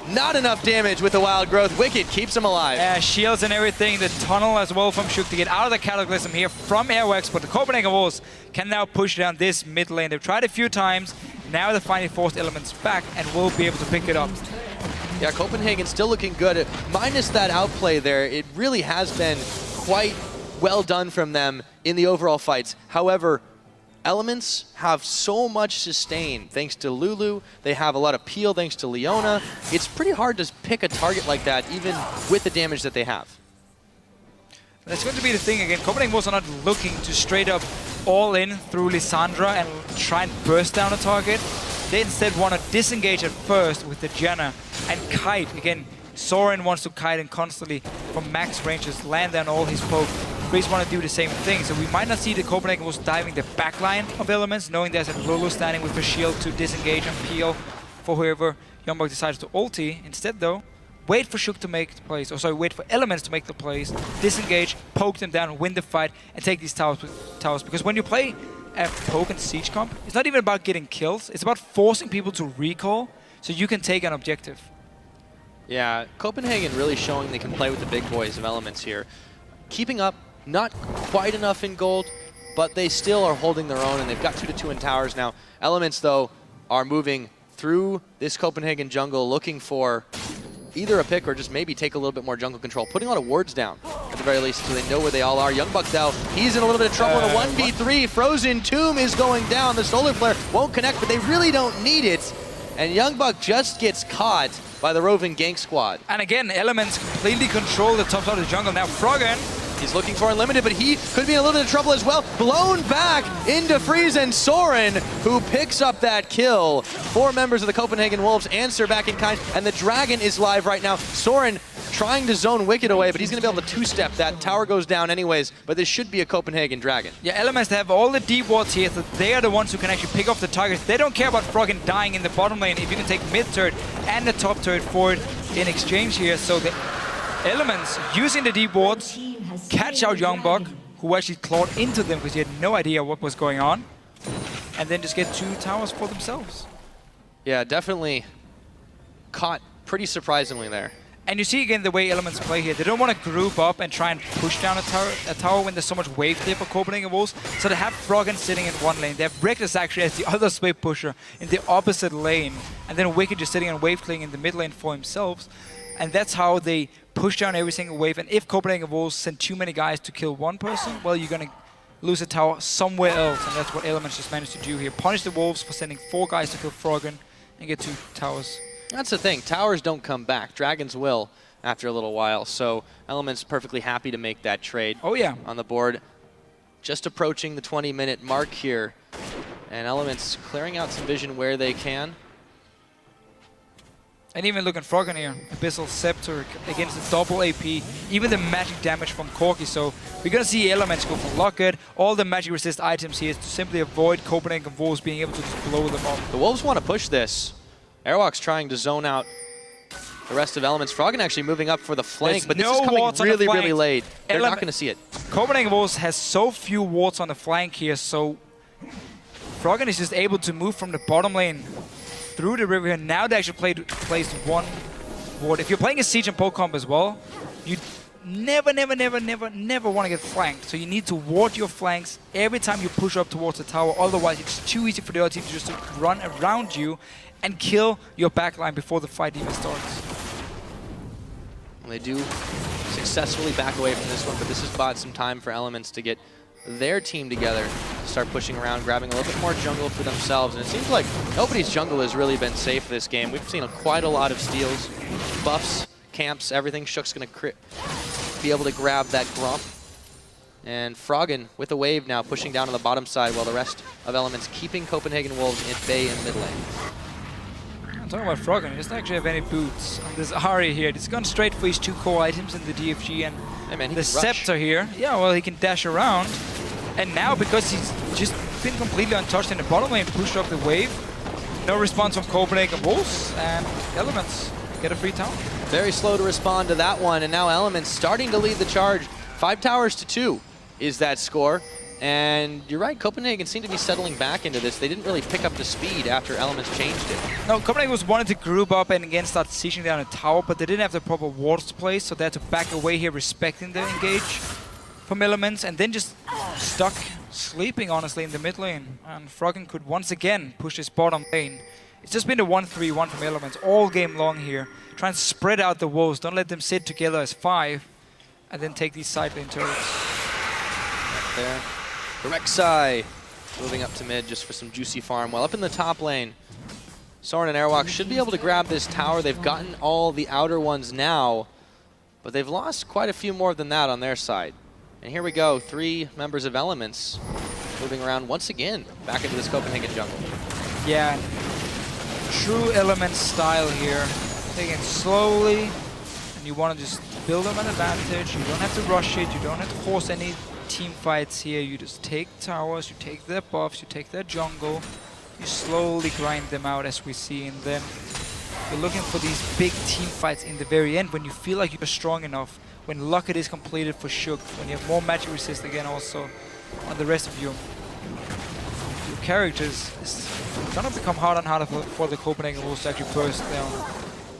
Not enough damage with the Wild Growth. Wicked keeps him alive. Shields and everything, the tunnel as well from Shook to get out of the Cataclysm here from Airwax, but the Copenhagen Wolves can now push down this mid lane. They've tried a few times, now they're finally forced Elements back and will be able to pick it up. Yeah, Copenhagen still looking good. Minus that outplay there, it really has been quite well done from them in the overall fights. However, Elements have so much sustain thanks to Lulu. They have a lot of peel thanks to Leona. It's pretty hard to pick a target like that, even with the damage that they have. That's going to be the thing again. Copenhagen Wolves are not looking to straight up all in through Lissandra and try and burst down a target. They instead want to disengage at first with the Janna and kite. Again, Soren wants to kite and constantly from max ranges land down all his poke. Freeze want to do the same thing, so we might not see the Copenhagen Wolves diving the backline of Elements, knowing there's a Lulu standing with a shield to disengage and peel for whoever Youngbuck decides to ulti. Instead though, wait for Shook to make the plays, or sorry, wait for Elements to make the plays, disengage, poke them down, win the fight, and take these towers. Because when you play a poke and siege comp, it's not even about getting kills, it's about forcing people to recall so you can take an objective. Yeah, Copenhagen really showing they can play with the big boys of Elements here. Keeping up, not quite enough in gold, but they still are holding their own, and they've got 2-2 in towers now. Elements, though, are moving through this Copenhagen jungle, looking for either a pick or just maybe take a little bit more jungle control, putting a lot of wards down at the very least so they know where they all are. Youngbuck, though, he's in a little bit of trouble in a 1v3. Frozen Tomb is going down. The Solar Flare won't connect, but they really don't need it. And Youngbuck just gets caught by the roving gank squad. And again, Elements completely control the top side of the jungle. Now Froggen, he's looking for Unlimited, but he could be in a little bit of trouble as well. Blown back into Freeze, and Soren, who picks up that kill. 4 members of the Copenhagen Wolves answer back in kind, and the Dragon is live right now. Soren trying to zone Wicked away, but he's going to be able to 2-step that. Tower goes down anyways, but this should be a Copenhagen Dragon. yeah, Elements have all the deep wards here, so they are the ones who can actually pick off the targets. They don't care about Froggen dying in the bottom lane if you can take mid turret and the top turret for it in exchange here. So the Elements using the deep wards catch out Youngbuck, who actually clawed into them because he had no idea what was going on, and then just get 2 towers for themselves. Yeah, definitely caught pretty surprisingly there. And you see again the way Elements play here. They don't want to group up and try and push down a tower when there's so much wave clear for Copenhagen Wolves. So they have Froggen sitting in one lane. They have Reckless actually as the other wave pusher in the opposite lane. And then Wicked just sitting on wave clearing in the mid lane for himself. And that's how they push down every single wave. And if Copenhagen Wolves send too many guys to kill one person, well, you're going to lose a tower somewhere else. And that's what Elements just managed to do here. Punish the Wolves for sending 4 guys to kill Froggen and get 2 towers. That's the thing. Towers don't come back. Dragons will. after a little while. So Element's perfectly happy to make that trade. Oh yeah. On the board. Just approaching the 20-minute mark here. And Element's clearing out some vision where they can. And even look at Froggen here, Abyssal Scepter against the double AP, even the magic damage from Corki. So we're gonna see Elements go for Locket, all the magic resist items here to simply avoid Copenhagen Wolves being able to just blow them up. The Wolves want to push this. Airwalk's trying to zone out the rest of Elements. Froggen actually moving up for the flank, but this is coming really, really late. They're not gonna see it. Copenhagen Wolves has so few wards on the flank here, so Froggen is just able to move from the bottom lane through the river here. Now they actually placed one ward. If you're playing a Siege and Poke comp as well, you never want to get flanked. So you need to ward your flanks every time you push up towards the tower. Otherwise, it's too easy for the other team to just run around you and kill your backline before the fight even starts. They do successfully back away from this one, but this has bought some time for Elements to get their team together, start pushing around, grabbing a little bit more jungle for themselves. And it seems like nobody's jungle has really been safe this game. We've seen quite a lot of steals, buffs, camps, everything. Shook's going to be able to grab that Grump. And Froggen with a wave now pushing down on the bottom side while the rest of Elements keeping Copenhagen Wolves at bay in mid lane. I'm talking about Froggen. He doesn't actually have any boots on this Ahri here. He's gone straight for his 2 core items in the DFG and hey man, the Scepter here. Yeah, well, he can dash around. And now, because he's just been completely untouched in the bottom lane, pushed off the wave. No response from Copenhagen Wolves, and Elements get a free tower. Very slow to respond to that one, and now Elements starting to lead the charge. 5 towers to 2 is that score. And you're right, Copenhagen seemed to be settling back into this. They didn't really pick up the speed after Elements changed it. No, Copenhagen was wanted to group up and again start sieging down a tower, but they didn't have the proper wards to place, so they had to back away here, respecting the engage from Elements, and then just stuck sleeping, honestly, in the mid lane. And Froggen could once again push his bottom lane. It's just been a 1-3-1 from Elements all game long here. Try and spread out the wolves, don't let them sit together as 5, and then take these side lane turrets. Right there. The Rek'Sai moving up to mid just for some juicy farm. While up in the top lane, Soren and Airwalk should be able to grab this tower. They've gotten all the outer ones now, but they've lost quite a few more than that on their side. And here we go, 3 members of Elements moving around once again back into this Copenhagen jungle. Yeah, true Elements style here. Taking it slowly, and you want to just build them an advantage. You don't have to rush it, you don't have to force any team fights here. You just take towers, you take their buffs, you take their jungle, you slowly grind them out as we see, and then you're looking for these big team fights in the very end when you feel like you're strong enough, when Locket is completed for Shook, when you have more magic resist again also on the rest of your characters. It's gonna become harder and harder for the Copenhagen Wolves to actually burst down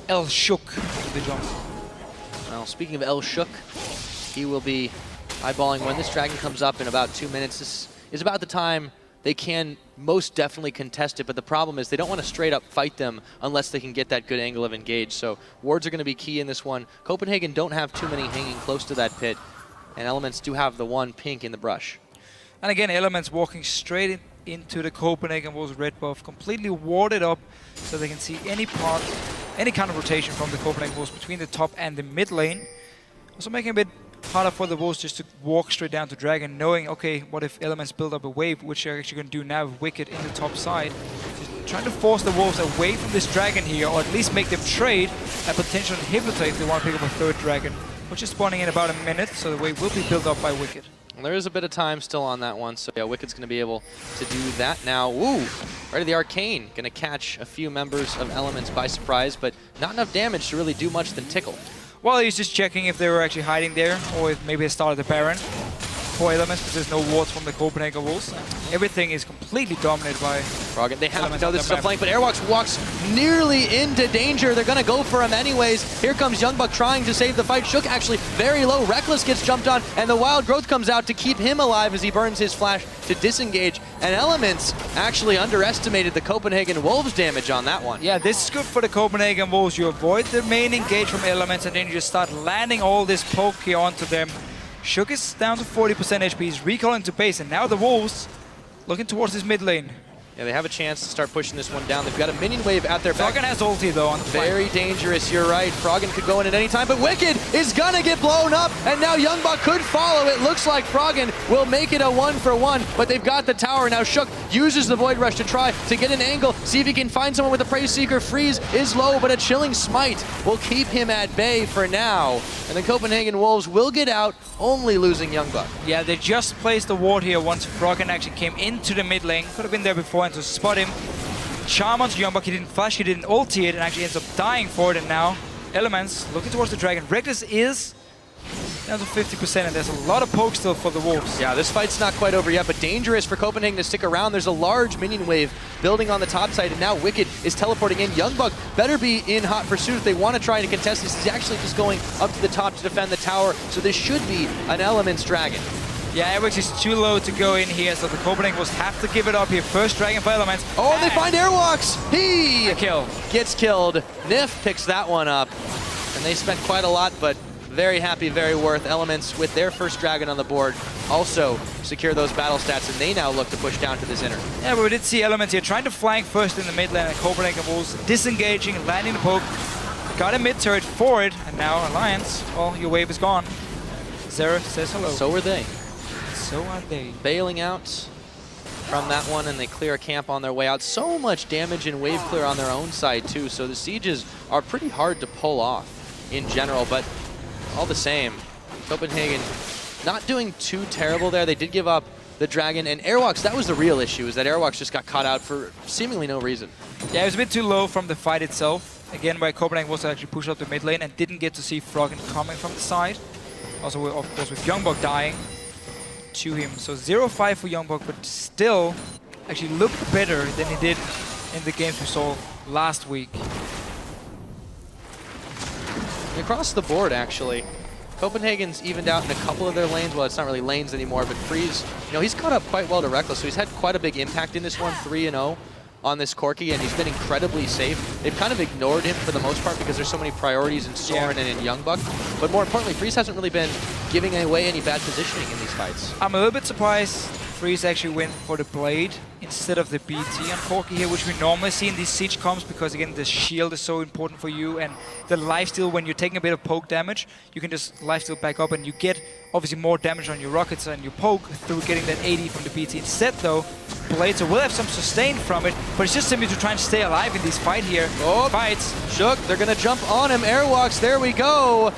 El Shook in the jungle. Well, speaking of El Shook, he will be eyeballing when this dragon comes up in about 2 minutes. This is about the time they can most definitely contest it, but the problem is they don't want to straight up fight them unless they can get that good angle of engage. So wards are going to be key in this one. Copenhagen don't have too many hanging close to that pit, and Elements do have the one pink in the brush. And again, Elements walking straight into the Copenhagen Wolves red buff, completely warded up so they can see any part, any kind of rotation from the Copenhagen Wolves between the top and the mid lane. Also making a bit harder for the Wolves just to walk straight down to Dragon, knowing, okay, what if Elements build up a wave, which they're actually going to do now with Wicked in the top side. Just trying to force the Wolves away from this Dragon here, or at least make them trade a potential inhibitor if they want to pick up a 3rd Dragon, which is spawning in about a minute, so the wave will be built up by Wicked. Well, there is a bit of time still on that one, so yeah, Wicked's going to be able to do that now. Ooh, right to the Arcane, going to catch a few members of Elements by surprise, but not enough damage to really do much than tickle. Well, he's just checking if they were actually hiding there, or if maybe they started the Baron for Elements, because there's no wards from the Copenhagen Wolves. Everything is completely dominated by Froggen. They have to Elements know on this is the a map. flank, but Airwalks walks nearly into danger. They're going to go for him anyways. Here comes Youngbuck trying to save the fight. Shook actually very low. Reckless gets jumped on, and the Wild Growth comes out to keep him alive as he burns his flash to disengage. And Elements actually underestimated the Copenhagen Wolves damage on that one. Yeah, this is good for the Copenhagen Wolves. You avoid the main engage from Elements, and then you just start landing all this poke here onto them. Shook is down to 40% HP. He's recalling to base, and now the Wolves looking towards his mid lane. Yeah, they have a chance to start pushing this one down. They've got a minion wave at their back. Froggen has ulti though on the flank. Very dangerous, you're right. Froggen could go in at any time, but Wicked is gonna get blown up, and now Youngbuck could follow. It looks like Froggen will make it a 1-for-1, but they've got the tower. Now Shook uses the Void Rush to try to get an angle, see if he can find someone with the Praise Seeker. Freeze is low, but a Chilling Smite will keep him at bay for now. And the Copenhagen Wolves will get out, only losing Youngbuck. Yeah, they just placed the ward here once Froggen actually came into the mid lane. Could have been there before and to spot him. Charm onto Youngbuck, he didn't flash, he didn't ulti it, and actually ends up dying for it. And now Elements looking towards the dragon. Reckless is down to 50%, and there's a lot of poke still for the Wolves. Yeah, this fight's not quite over yet, but dangerous for Copenhagen to stick around. There's a large minion wave building on the top side, and now Wicked is teleporting in. Youngbuck better be in hot pursuit if they want to try to contest this. He's actually just going up to the top to defend the tower, so this should be an Elements dragon. Yeah, Airwax is too low to go in here, so the Copenhagen Wolves have to give it up here. First dragon for Elements. Oh, they find Airwalks! He A kill. gets killed. Nif picks that one up, and they spent quite a lot, but very happy, very worth. Elements with their first dragon on the board also secure those battle stats, and they now look to push down to this inner. Yeah, but we did see Elements here trying to flank first in the mid lane, and Copenhagen Wolves disengaging, landing the poke. Got a mid turret for it, and now Alliance, well, your wave is gone. Zeref says hello. So are they. So are they. Bailing out from that one, and they clear a camp on their way out. So much damage and wave clear on their own side too, so the sieges are pretty hard to pull off in general, but all the same, Copenhagen not doing too terrible there. They did give up the dragon, and Airwalks, that was the real issue, is that Airwalks just got caught out for seemingly no reason. Yeah, it was a bit too low from the fight itself. Again, where Copenhagen was to actually push up the mid lane and didn't get to see Froggen coming from the side. Also, of course, with Youngbuck dying to him. So 0-5 for Youngbuck, but still actually looked better than he did in the games we saw last week. Across the board, actually, Copenhagen's evened out in a couple of their lanes. Well, it's not really lanes anymore, but Freeze, you know, he's caught up quite well to Reckless, so he's had quite a big impact in this one, 3-0 on this Corki, and he's been incredibly safe. They've kind of ignored him for the most part because there's so many priorities in Soren and in Youngbuck, but more importantly, Freeze hasn't really been giving away any bad positioning in these fights. I'm a little bit surprised Freeze actually went for the Blade instead of the BT on Corki here, which we normally see in these siege comps, because again, the shield is so important for you, and the lifesteal, when you're taking a bit of poke damage, you can just lifesteal back up, and you get obviously more damage on your rockets and your poke through getting that 80 from the BT. Instead though, Blade, so we'll have some sustain from it, but it's just simply to try and stay alive in these fights. Shook, they're gonna jump on him. Airwalks, there we go.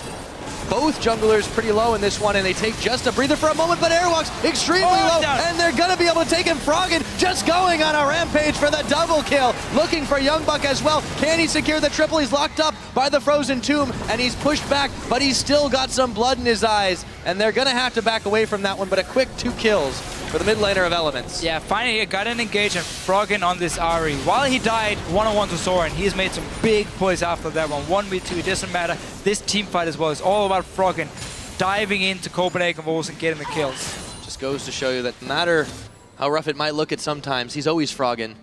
Both junglers pretty low in this one, and they take just a breather for a moment, but Airwalks extremely low, and they're gonna be able to take him. Froggen just going on a rampage for the double kill, looking for Youngbuck as well. Can he secure the triple? He's locked up by the Frozen Tomb, and he's pushed back, but he's still got some blood in his eyes, and they're gonna have to back away from that one, but a quick 2 kills for the mid laner of Elements. Yeah, finally he got an engage and Froggen on this Ahri. While he died 1-on-1 to Soren, he's made some big plays after that one. 1v2, it doesn't matter. This team fight as well is all about Froggen diving into Copenhagen Wolves and getting the kills. Just goes to show you that no matter how rough it might look at sometimes, he's always Froggen.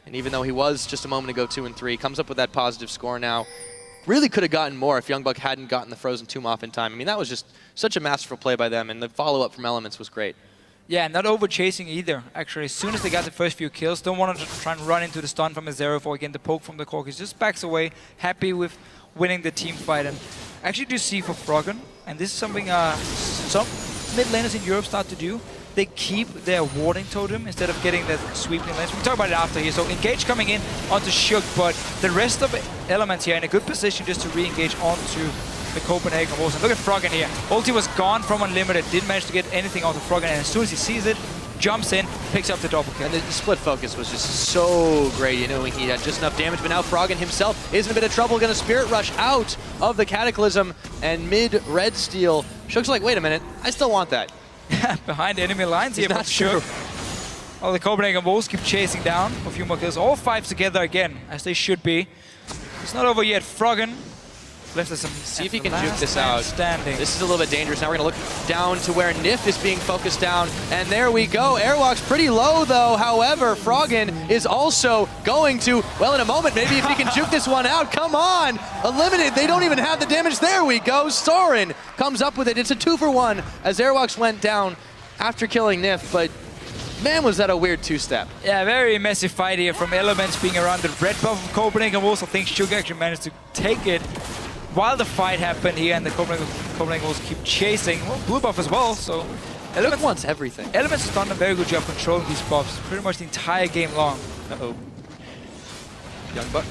And even though he was just a moment ago 2-3, comes up with that positive score now. Really could have gotten more if Youngbuck hadn't gotten the Frozen Tomb off in time. I mean, that was just such a masterful play by them, and the follow-up from Elements was great. Yeah, not over chasing either. Actually, as soon as they got the first few kills, don't want to try and run into the stun from a Zeref or again the poke from the Corki. Just backs away, happy with winning the team fight. And actually do see for Froggen, and this is something some mid laners in Europe start to do. They keep their warding totem instead of getting that sweeping lanes. We'll talk about it after here. So Engage coming in onto Shook, but the rest of Elements here in a good position just to re-engage onto the Copenhagen Wolves. And look at Froggen here. Ulti was gone from Unlimited, didn't manage to get anything onto Froggen, and as soon as he sees it, jumps in, picks up the double kill. And the split focus was just so great, you know, he had just enough damage, but now Froggen himself is in a bit of trouble, gonna Spirit Rush out of the Cataclysm, and mid Red Steel, Shook's like, wait a minute, I still want that. Behind enemy lines here from Not true. Shook. Well, the Copenhagen Wolves keep chasing down for a few more kills. All 5 together again, as they should be. It's not over yet. Froggen left us some. See if he can juke this out. Standing. This is a little bit dangerous. Now we're going to look down to where Nif is being focused down. And there we go. Airwalk's pretty low, though. However, Froggen is also going to, well, in a moment, maybe if he can juke this one out. Come on. Eliminated. They don't even have the damage. There we go. Soren comes up with it. It's a 2-for-1 as Airwalks went down after killing Nif. But Man, was that a weird two-step. Yeah, very messy fight here from Elements being around the red buff of Copenhagen Wolves. I think Sugar actually managed to take it while the fight happened here, and the Copenhagen Wolves keep chasing. Well, blue buff as well, so Elements wants everything. Elements has done a very good job controlling these buffs pretty much the entire game long. Uh-oh. Youngbuck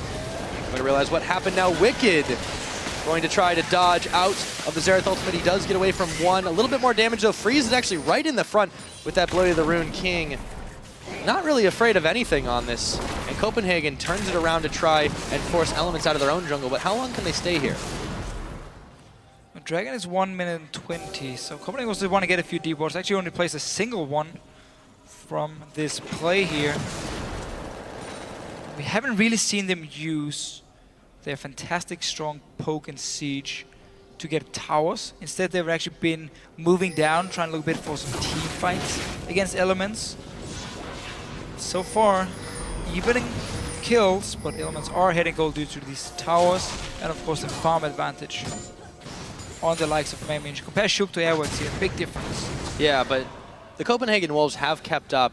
going to realize what happened now. Wicked going to try to dodge out of the Xerath ultimate. He does get away from one. A little bit more damage though. Freeze is actually right in the front with that blow to the Rune King. Not really afraid of anything on this. And Copenhagen turns it around to try and force Elements out of their own jungle. But how long can they stay here? Dragon is 1 minute and 20, so Copenhagen also want to get a few deep wards. Actually only plays a single one from this play here. We haven't really seen them use their fantastic strong poke and siege to get towers. Instead they've actually been moving down, trying to look a bit for some team fights against Elements. So far, evening kills, but Elements are heading gold due to these towers and of course the farm advantage on the likes of Mamish. Compare Shuk to Airworks here, big difference. Yeah, but the Copenhagen Wolves have kept up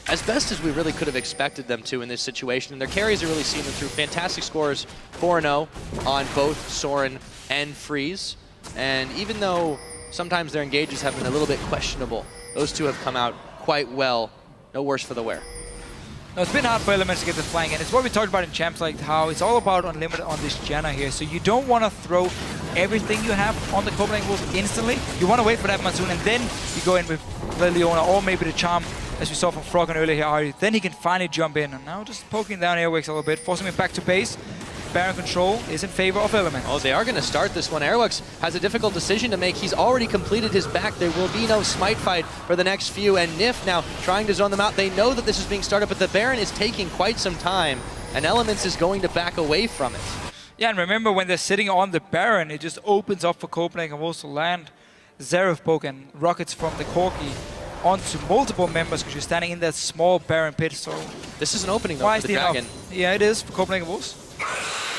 as best as we really could have expected them to in this situation. And their carries are really seen them through. Fantastic scores, 4-0 on both Soren and Freeze. And even though sometimes their engages have been a little bit questionable, those two have come out quite well. No worse for the wear. No, it's been hard for Elements to get the flank, and it's what we talked about in Champs, like how it's all about unlimited on this Janna here. So you don't want to throw everything you have on the Copenhagen Wolves instantly. You want to wait for that Monsoon, and then you go in with the Leona or maybe the Charm, as we saw from Froggen earlier here. Then he can finally jump in, and now just poking down Airworks a little bit, forcing him back to base. Baron control is in favor of Elements. Oh, they are going to start this one. Airworks has a difficult decision to make. He's already completed his back. There will be no smite fight for the next few, and Nif now trying to zone them out. They know that this is being started, but the Baron is taking quite some time, and Elements is going to back away from it. Yeah, and remember when they're sitting on the Baron, it just opens up for Copenhagen Wolves to land Xerath poke and rockets from the Corki onto multiple members because you're standing in that small Baron pit. So this is an opening though for the Dragon. Yeah, it is for Copenhagen Wolves.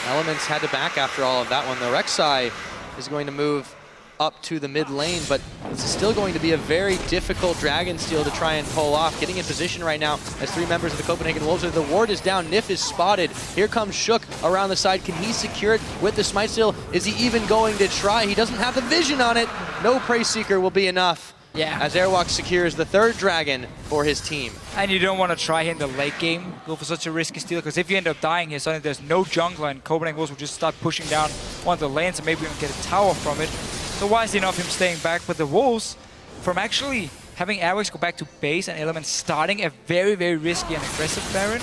Elements had to back after all of that one. The Rek'Sai is going to move up to the mid lane, but this is still going to be a very difficult Dragon steal to try and pull off. Getting in position right now as three members of the Copenhagen Wolves. The ward is down, Nif is spotted. Here comes Shook around the side. Can he secure it with the smite steal? Is he even going to try? He doesn't have the vision on it. No Prey Seeker will be enough. Yeah. As Airwalk secures the third Dragon for his team. And you don't want to try here in the late game, go for such a risky steal, because if you end up dying here, suddenly there's no jungler, and Copenhagen Wolves will just start pushing down onto the lanes and maybe even get a tower from it. So wisely enough, him staying back. But the Wolves, from actually having Airworks go back to base and Elements starting a very, very risky and aggressive Baron,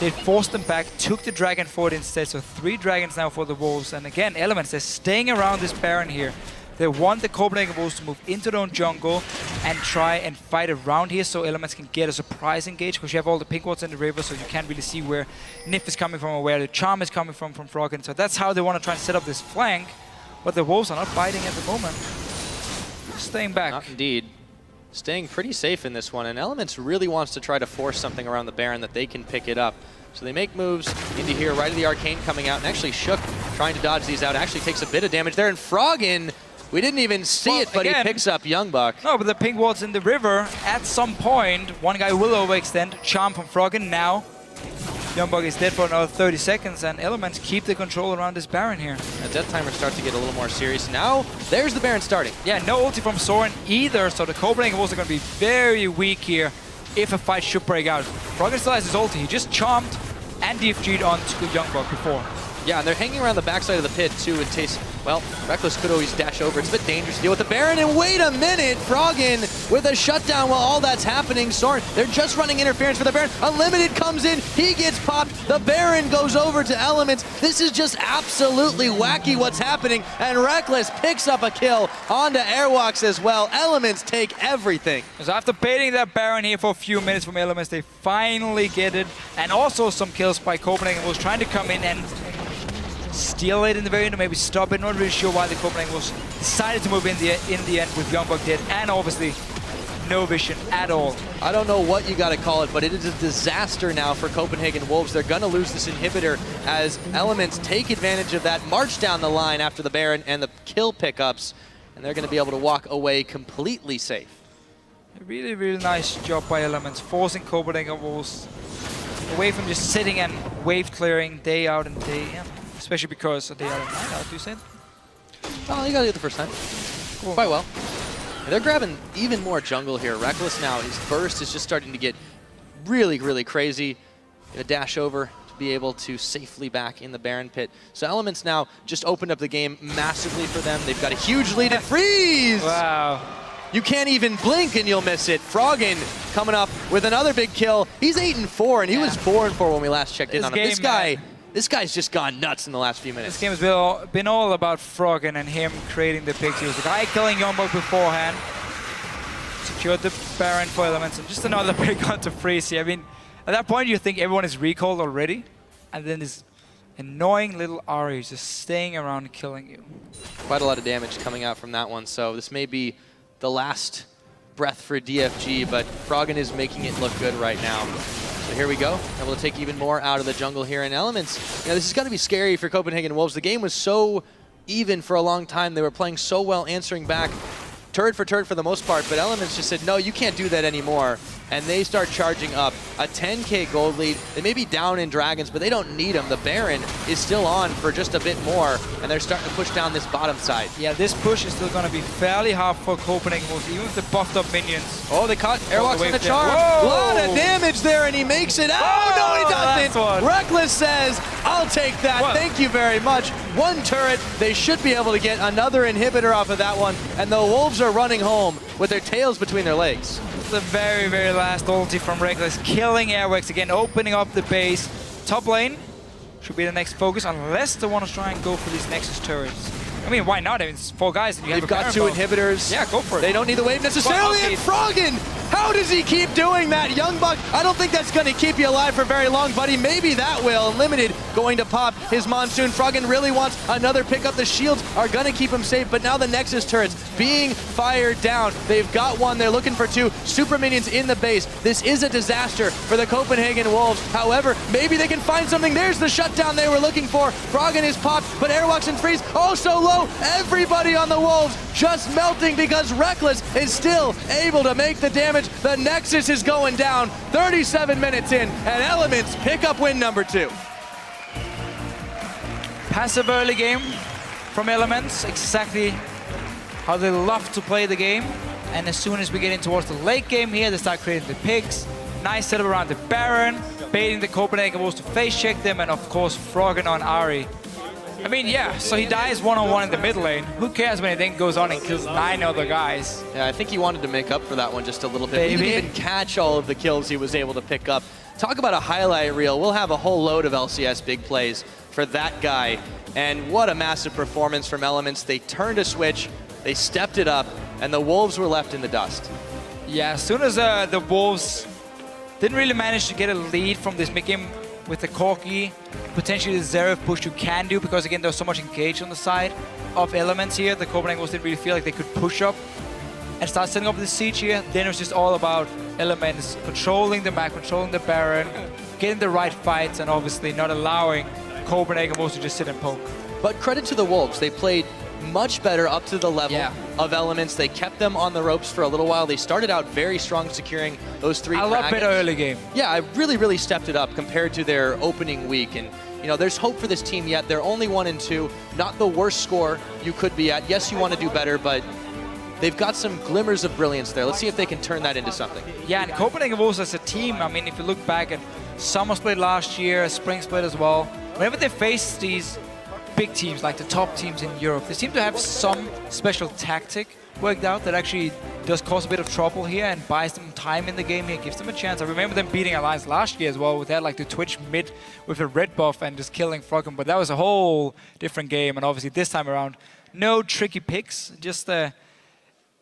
they forced them back, took the Dragon forward instead. So 3 Dragons now for the Wolves. And again, Elements, they're staying around this Baron here. They want the Copenhagen Wolves to move into their own jungle and try and fight around here so Elements can get a surprise engage, because you have all the pink wards in the river, so you can't really see where Nif is coming from or where the Charm is coming from Froggen. So that's how they want to try and set up this flank, but the Wolves are not fighting at the moment. Staying back. Not indeed. Staying pretty safe in this one, and Elements really wants to try to force something around the Baron that they can pick it up. So they make moves into here, right of the Arcane coming out, and actually Shook trying to dodge these out. Actually takes a bit of damage there, and Froggen, we didn't even see it, but again, he picks up Youngbuck. No, but the pink ward's in the river. At some point, one guy will overextend. Charm from Froggen now. Youngbuck is dead for another 30 seconds, and Elements keep the control around this Baron here. The death timer starts to get a little more serious. Now, there's the Baron starting. Yeah, no ulti from Soren either, so the Copenhagen Wolves are going to be very weak here if a fight should break out. Froggen still has his ulti. He just charmed and DFG'd onto Youngbuck before. Yeah, and they're hanging around the backside of the pit, too, in case, well, Reckless could always dash over. It's a bit dangerous to deal with the Baron, and wait a minute! Froggen with a shutdown while all that's happening. Soren, they're just running interference for the Baron. Unlimited comes in, he gets popped, the Baron goes over to Elements. This is just absolutely wacky what's happening, and Reckless picks up a kill onto Airwalks as well. Elements take everything. So after baiting that Baron here for a few minutes from Elements, they finally get it, and also some kills by Copenhagen was trying to come in and steal it in the very end, or maybe stop it. Not really sure why the Copenhagen was decided to move in the end with Youngbuck dead, and obviously no vision at all. I don't know what you got to call it, but it is a disaster now for Copenhagen Wolves. They're going to lose this inhibitor as Elements take advantage of that, march down the line after the Baron and the kill pickups, and they're going to be able to walk away completely safe. Really, really nice job by Elements, forcing Copenhagen Wolves away from just sitting and wave clearing day out and day in. Especially because day out and night out, you said? Oh, you got it the first time. Cool. Quite well. And they're grabbing even more jungle here. Reckless now, his burst is just starting to get really, really crazy. Gonna dash over to be able to safely back in the Baron pit. So Elements now just opened up the game massively for them. They've got a huge lead at freeze! Wow. You can't even blink and you'll miss it. Froggen coming up with another big kill. He's 8-4 and he was 4-4 when we last checked in on him. This guy's just gone nuts in the last few minutes. This game has been all about Froggen and him creating the picks. He was the guy killing Youngbuck beforehand. Secured the Baron for Elements and just another pick onto Freezy. I mean, at that point you think everyone is recalled already, and then this annoying little Ahri is just staying around and killing you. Quite a lot of damage coming out from that one, so this may be the last breath for DFG, but Froggen is making it look good right now. So here we go, able to take even more out of the jungle here in Elements. You know, this is going to be scary for Copenhagen Wolves. The game was so even for a long time. They were playing so well, answering back turret for turret for the most part, but Elements just said, no, you can't do that anymore. And they start charging up a 10K gold lead. They may be down in Dragons, but they don't need them. The Baron is still on for just a bit more, and they're starting to push down this bottom side. Yeah, this push is still going to be fairly hard for Copenhagen Wolves, even with the buffed up minions. Oh, they caught Airwalks on the charm. Whoa! A lot of damage there, and he makes it. Oh, no, he doesn't. Reckless says, I'll take that. What? Thank you very much. One turret. They should be able to get another inhibitor off of that one, and the Wolves are running home with their tails between their legs. The very, very last ulti from Reckless, killing Airwax again, opening up the base. Top lane should be the next focus, unless they want to try and go for these Nexus turrets. I mean, why not? I mean, it's 4 guys and you have They've got 2 inhibitors. Yeah, go for it. They don't need the wave necessarily. And Froggen, how does he keep doing that? Youngbuck, I don't think that's going to keep you alive for very long, buddy. Maybe that will. Limited going to pop his Monsoon. Froggen really wants another pickup. The shields are going to keep him safe, but now the Nexus turrets being fired down. They've got 1. They're looking for 2. Super minions in the base. This is a disaster for the Copenhagen Wolves. However, maybe they can find something. There's the shutdown they were looking for. Froggen is popped, but Airwalks and Freeze also low. Everybody on the Wolves just melting because Reckless is still able to make the damage. The Nexus is going down 37 minutes in, and Elements pick up win number 2. Passive early game from Elements, exactly how they love to play the game. And as soon as we get in towards the late game here, they start creating the picks. Nice setup around the Baron, baiting the Copenhagen Wolves to face check them, and of course Froggen on Ahri. I mean, yeah, so he dies one-on-one in the mid lane. Who cares when he then goes on and kills 9 other guys? Yeah, I think he wanted to make up for that one just a little bit. He didn't even catch all of the kills he was able to pick up. Talk about a highlight reel. We'll have a whole load of LCS big plays for that guy. And what a massive performance from Elements. They turned a switch, they stepped it up, and the Wolves were left in the dust. Yeah, as soon as the Wolves didn't really manage to get a lead from this mid-game with the Corki, potentially the Zeref push you can do, because again there's so much engaged on the side of Elements here. The Copenhagen Wolves didn't really feel like they could push up and start setting up the siege here. Then it was just all about Elements controlling the map, controlling the Baron, getting the right fights, and obviously not allowing Copenhagen Wolves to just sit and poke. But credit to the Wolves, they played much better up to the level of Elements. They kept them on the ropes for a little while. They started out very strong, securing those 3 a lot better early game. Yeah, I really stepped it up compared to their opening week. And you know, there's hope for this team yet. They're only 1-2, not the worst score you could be at. Yes, you want to do better, but they've got some glimmers of brilliance there. Let's see if they can turn that into something. Yeah, and Copenhagen Wolves as a team, I mean, if you look back at Summer Split last year, Spring Split as well, whenever they face these big teams, like the top teams in Europe, they seem to have some special tactic worked out that actually does cause a bit of trouble here and buys them time in the game here, gives them a chance. I remember them beating Alliance last year as well with that, like the Twitch mid with a red buff and just killing Froggen, but that was a whole different game. And obviously this time around, no tricky picks, just a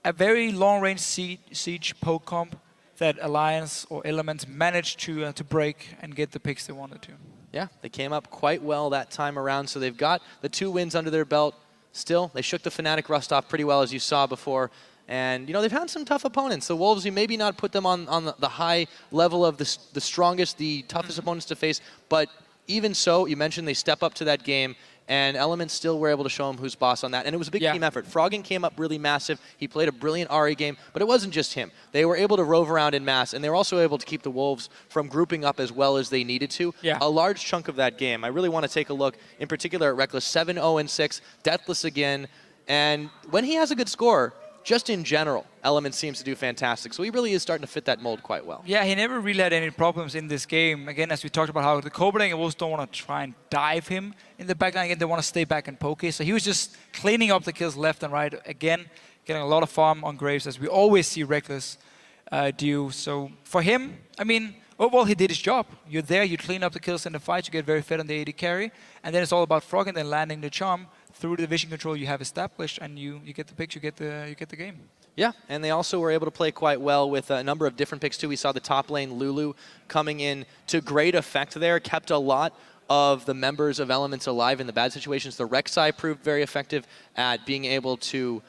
very long-range siege poke comp that Alliance or Elements managed to break and get the picks they wanted to. Yeah, they came up quite well that time around, so they've got the 2 wins under their belt. Still, they shook the Fnatic rust off pretty well, as you saw before. And, you know, they've had some tough opponents. The Wolves, you maybe not put them on the high level of the strongest, the toughest opponents to face, but even so, you mentioned they step up to that game, and Elements still were able to show him who's boss on that. And it was a big team effort. Froggen came up really massive. He played a brilliant Ahri game, but it wasn't just him. They were able to rove around in mass, and they were also able to keep the Wolves from grouping up as well as they needed to. A large chunk of that game. I really want to take a look, in particular at Reckless, 7-0-6, deathless again. And when he has a good score, just in general, Elements seems to do fantastic. So he really is starting to fit that mold quite well. Yeah, he never really had any problems in this game. Again, as we talked about how the Copenhagen Wolves don't want to try and dive him in the backline. Again, they want to stay back and poke. So he was just cleaning up the kills left and right. Again, getting a lot of farm on Graves, as we always see Reckless do. So for him, I mean, overall, he did his job. You're there, you clean up the kills in the fight, you get very fed on the AD carry, and then it's all about Froggen then landing the charm through the vision control you have established, and you get the picture, you get the game. Yeah, and they also were able to play quite well with a number of different picks too. We saw the top lane Lulu coming in to great effect there, kept a lot of the members of Elements alive in the bad situations. The Rek'Sai proved very effective at being able to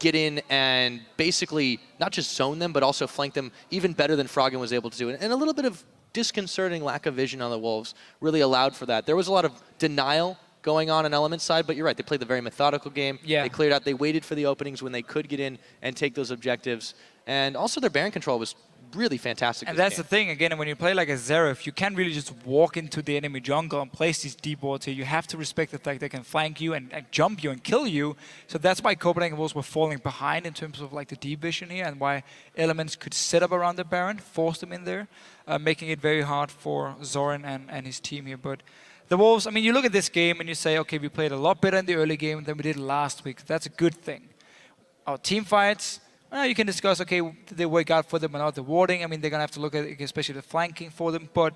get in and basically not just zone them, but also flank them even better than Froggen was able to do. And a little bit of disconcerting lack of vision on the Wolves really allowed for that. There was a lot of denial going on Elements side, but you're right, they played the very methodical game. They cleared out, they waited for the openings when they could get in and take those objectives. And also their Baron control was really fantastic. And that's the thing, again, when you play like a Xerath, you can't really just walk into the enemy jungle and place these deep wards here. You have to respect the fact they can flank you and jump you and kill you. So that's why Copenhagen Wolves were falling behind in terms of like the deep vision here, and why Elements could set up around the Baron, force them in there, making it very hard for Zoran and his team here. But the Wolves, I mean, you look at this game and you say, okay, we played a lot better in the early game than we did last week. That's a good thing. Our team fights, you can discuss, okay, did they work out for them or not? The warding, I mean, they're going to have to look at it, especially the flanking for them. But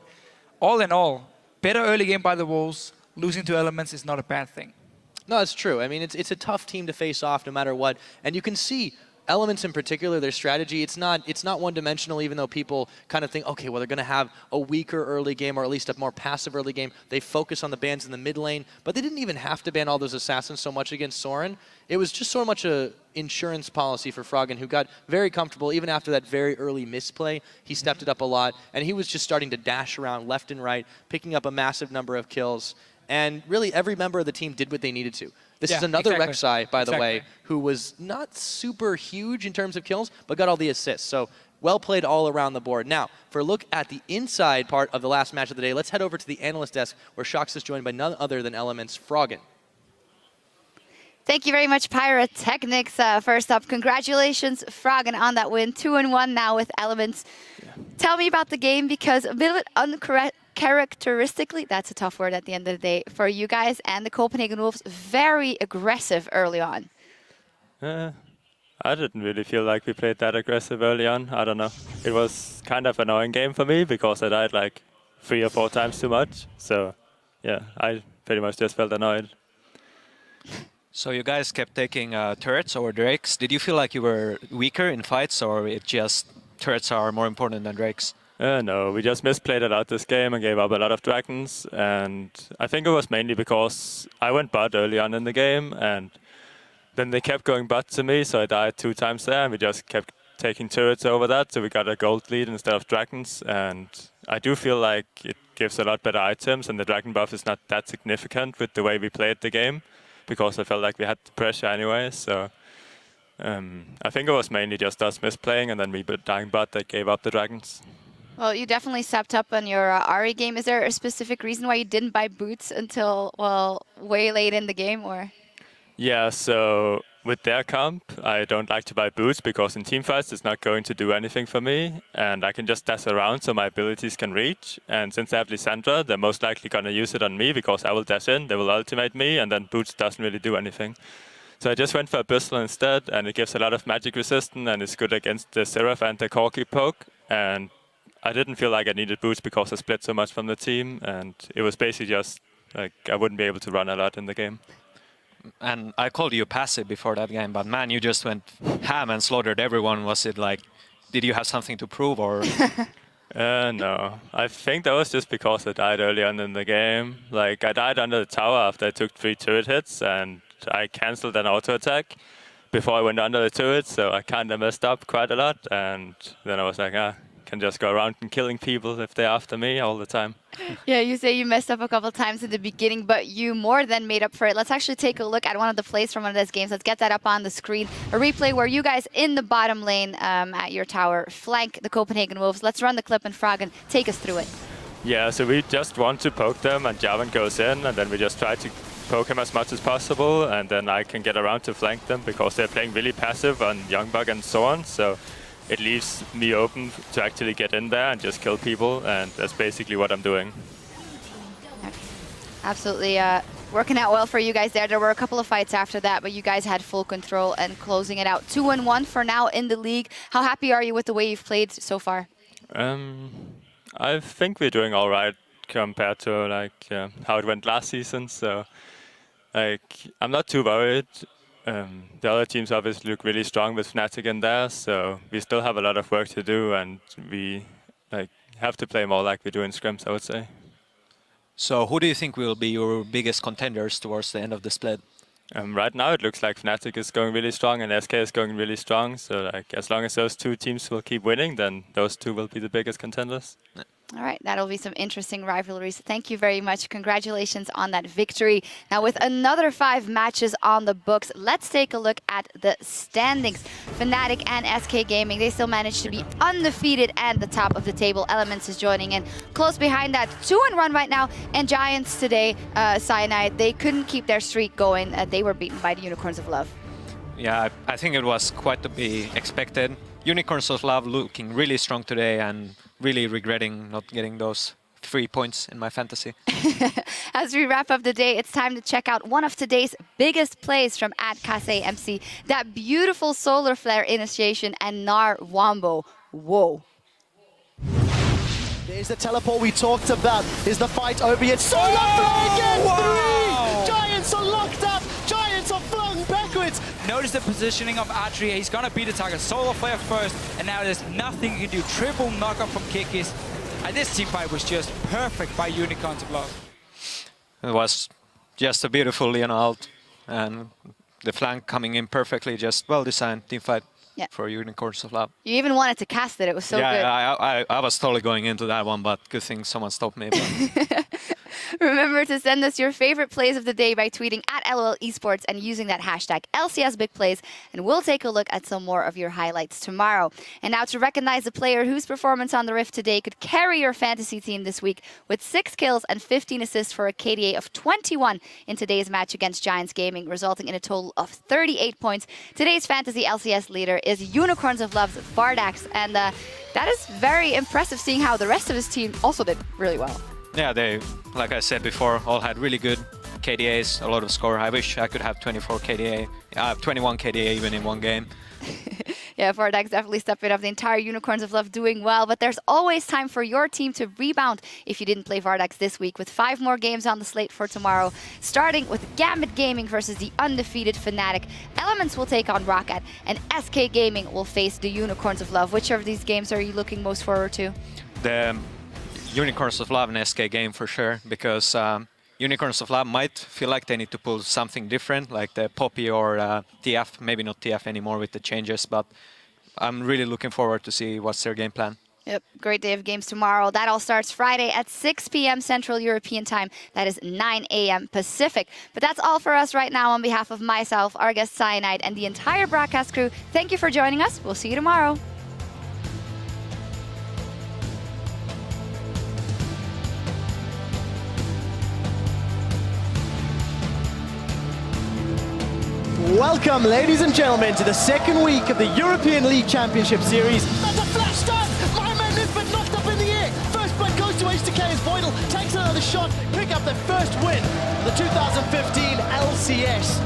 all in all, better early game by the Wolves. Losing to Elements is not a bad thing. No, it's true. I mean, it's a tough team to face off no matter what. And you can see Elements in particular, their strategy, it's not one-dimensional, even though people kind of think, okay, well, they're going to have a weaker early game, or at least a more passive early game. They focus on the bans in the mid lane, but they didn't even have to ban all those assassins so much against Soren. It was just so much a insurance policy for Froggen, who got very comfortable even after that very early misplay. He stepped it up a lot, and he was just starting to dash around left and right, picking up a massive number of kills. And really, every member of the team did what they needed to. This is another Rek'Sai, by the way, who was not super huge in terms of kills, but got all the assists. So well played all around the board. Now, for a look at the inside part of the last match of the day, let's head over to the analyst desk, where Shox is joined by none other than Elements' Froggen. Thank you very much, Pyrotechnics. First up, congratulations, Froggen, on that win. 2-1 now with Elements. Tell me about the game, because a bit uncharacteristically, that's a tough word at the end of the day, for you guys and the Copenhagen Wolves, very aggressive early on. I didn't really feel like we played that aggressive early on. I don't know. It was kind of an annoying game for me because I died like 3 or 4 times too much. So yeah, I pretty much just felt annoyed. So you guys kept taking turrets over drakes. Did you feel like you were weaker in fights, or it just turrets are more important than drakes? No, we just misplayed a lot this game and gave up a lot of dragons. And I think it was mainly because I went bot early on in the game, and then they kept going bot to me, so I died 2 times there, and we just kept taking turrets over that, so we got a gold lead instead of dragons. And I do feel like it gives a lot better items, and the dragon buff is not that significant with the way we played the game, because I felt like we had the pressure anyway. So I think it was mainly just us misplaying, and then we dying bot that gave up the dragons. Well, you definitely stepped up on your Ahri game. Is there a specific reason why you didn't buy boots until, well, way late in the game, or? Yeah, so with their comp, I don't like to buy boots because in teamfights it's not going to do anything for me, and I can just dash around so my abilities can reach. And since I have Lissandra, they're most likely going to use it on me because I will dash in, they will ultimate me, and then boots doesn't really do anything. So I just went for Abyssal instead, and it gives a lot of magic resistance, and it's good against the Seraph and the Corki poke. And I didn't feel like I needed boots because I split so much from the team, and it was basically just like I wouldn't be able to run a lot in the game. And I called you passive before that game, but man, you just went ham and slaughtered everyone. Was it like, did you have something to prove, or? No, I think that was just because I died early on in the game. Like, I died under the tower after I took 3 turret hits, and I cancelled an auto attack before I went under the turret, so I kind of messed up quite a lot. And then I was like, can just go around and killing people if they're after me all the time. Yeah, you say you messed up a couple times in the beginning, but you more than made up for it. Let's actually take a look at one of the plays from one of those games. Let's get that up on the screen. A replay where you guys in the bottom lane at your tower flank the Copenhagen Wolves. Let's run the clip and Fragen, take us through it. Yeah, so we just want to poke them, and Javan goes in, and then we just try to poke him as much as possible, and then I can get around to flank them because they're playing really passive on Youngbug and so on. So it leaves me open to actually get in there and just kill people, and that's basically what I'm doing. Absolutely working out well for you guys there. There were a couple of fights after that, but you guys had full control and closing it out. 2-1 for now in the league. How happy are you with the way you've played so far? I think we're doing all right compared to how it went last season. So I'm not too worried. The other teams obviously look really strong with Fnatic in there, so we still have a lot of work to do, and we have to play more like we do in scrims, I would say. So who do you think will be your biggest contenders towards the end of the split? Right now it looks like Fnatic is going really strong and SK is going really strong, so as long as those two teams will keep winning, then those two will be the biggest contenders. All right, that'll be some interesting rivalries. Thank you very much. Congratulations on that victory. Now, with another 5 matches on the books, let's take a look at the standings. Fnatic and SK Gaming, they still managed to be undefeated and the top of the table. Elements is joining in. Close behind that, 2-1 right now. And Giants today, Cyanide, they couldn't keep their streak going. They were beaten by the Unicorns of Love. Yeah, I think it was quite to be expected. Unicorns of Love looking really strong today and really regretting not getting those 3 points in my fantasy. As we wrap up the day, it's time to check out one of today's biggest plays from @KaseMC. That beautiful solar flare initiation and Nar Wombo. Whoa. There's the teleport we talked about. Is the fight over yet? Solar flare against 3! Giants are locked up! Giants are flung backwards! Notice the positioning of Atri. He's gonna beat the target. Solar Flare first, and now there's nothing he can do. Triple knockup from Kikis. And this team fight was just perfect by Unicorns of Love. It was just a beautiful Leon ult, and the flank coming in perfectly, just well-designed team fight for Unicorns of Love. You even wanted to cast it. It was so good. Yeah, I was totally going into that one, but good thing someone stopped me. Remember to send us your favorite plays of the day by tweeting @LOL Esports and using that hashtag #LCSBigPlays, and we'll take a look at some more of your highlights tomorrow. And now to recognize a player whose performance on the Rift today could carry your fantasy team this week with 6 kills and 15 assists for a KDA of 21 in today's match against Giants Gaming, resulting in a total of 38 points. Today's fantasy LCS leader is Unicorns of Love's Vardax, and that is very impressive seeing how the rest of his team also did really well. Yeah, they, like I said before, all had really good KDAs, a lot of score. I wish I could have 24 KDA, 21 KDA even in one game. Yeah, Vardax definitely stepping up. The entire Unicorns of Love doing well, but there's always time for your team to rebound if you didn't play Vardax this week, with 5 more games on the slate for tomorrow, starting with Gambit Gaming versus the undefeated Fnatic. Elements will take on Rocket, and SK Gaming will face the Unicorns of Love. Which of these games are you looking most forward to? The Unicorns of Love and SK game for sure, because Unicorns of Love might feel like they need to pull something different, like the Poppy or TF, maybe not TF anymore with the changes, but I'm really looking forward to see what's their game plan. Yep, great day of games tomorrow. That all starts Friday at 6 p.m. Central European Time. That is 9 a.m. Pacific. But that's all for us right now. On behalf of myself, our guest Cyanide, and the entire broadcast crew, thank you for joining us. We'll see you tomorrow. Welcome, ladies and gentlemen, to the second week of the European League Championship Series. That's a flash start! My man Nisbet knocked up in the air. First blood goes to HTK as Voidal takes another shot, pick up their first win of the 2015 LCS.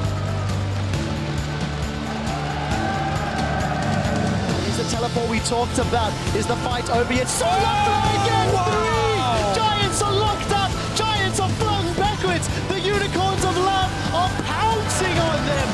Here's the teleport we talked about. Is the fight over yet? Solar Flare against 3! Giants are locked up! Giants are flung backwards! The Unicorns of Love are pouncing on them!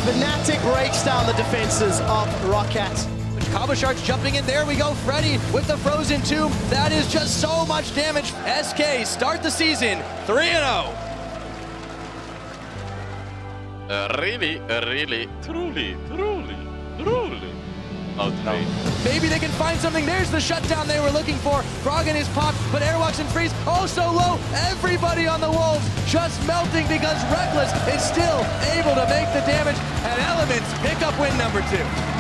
Fnatic breaks down the defenses of Roccat. Kabashart's jumping in. There we go. Freddy with the Frozen Tomb. That is just so much damage. SK start the season 3-0. Really, truly. Maybe they can find something. There's the shutdown they were looking for. Froggen is popped, but Airwalks and Freeze also low. Everybody on the Wolves just melting because Reckless is still able to make the damage, and Elements pick up win number 2.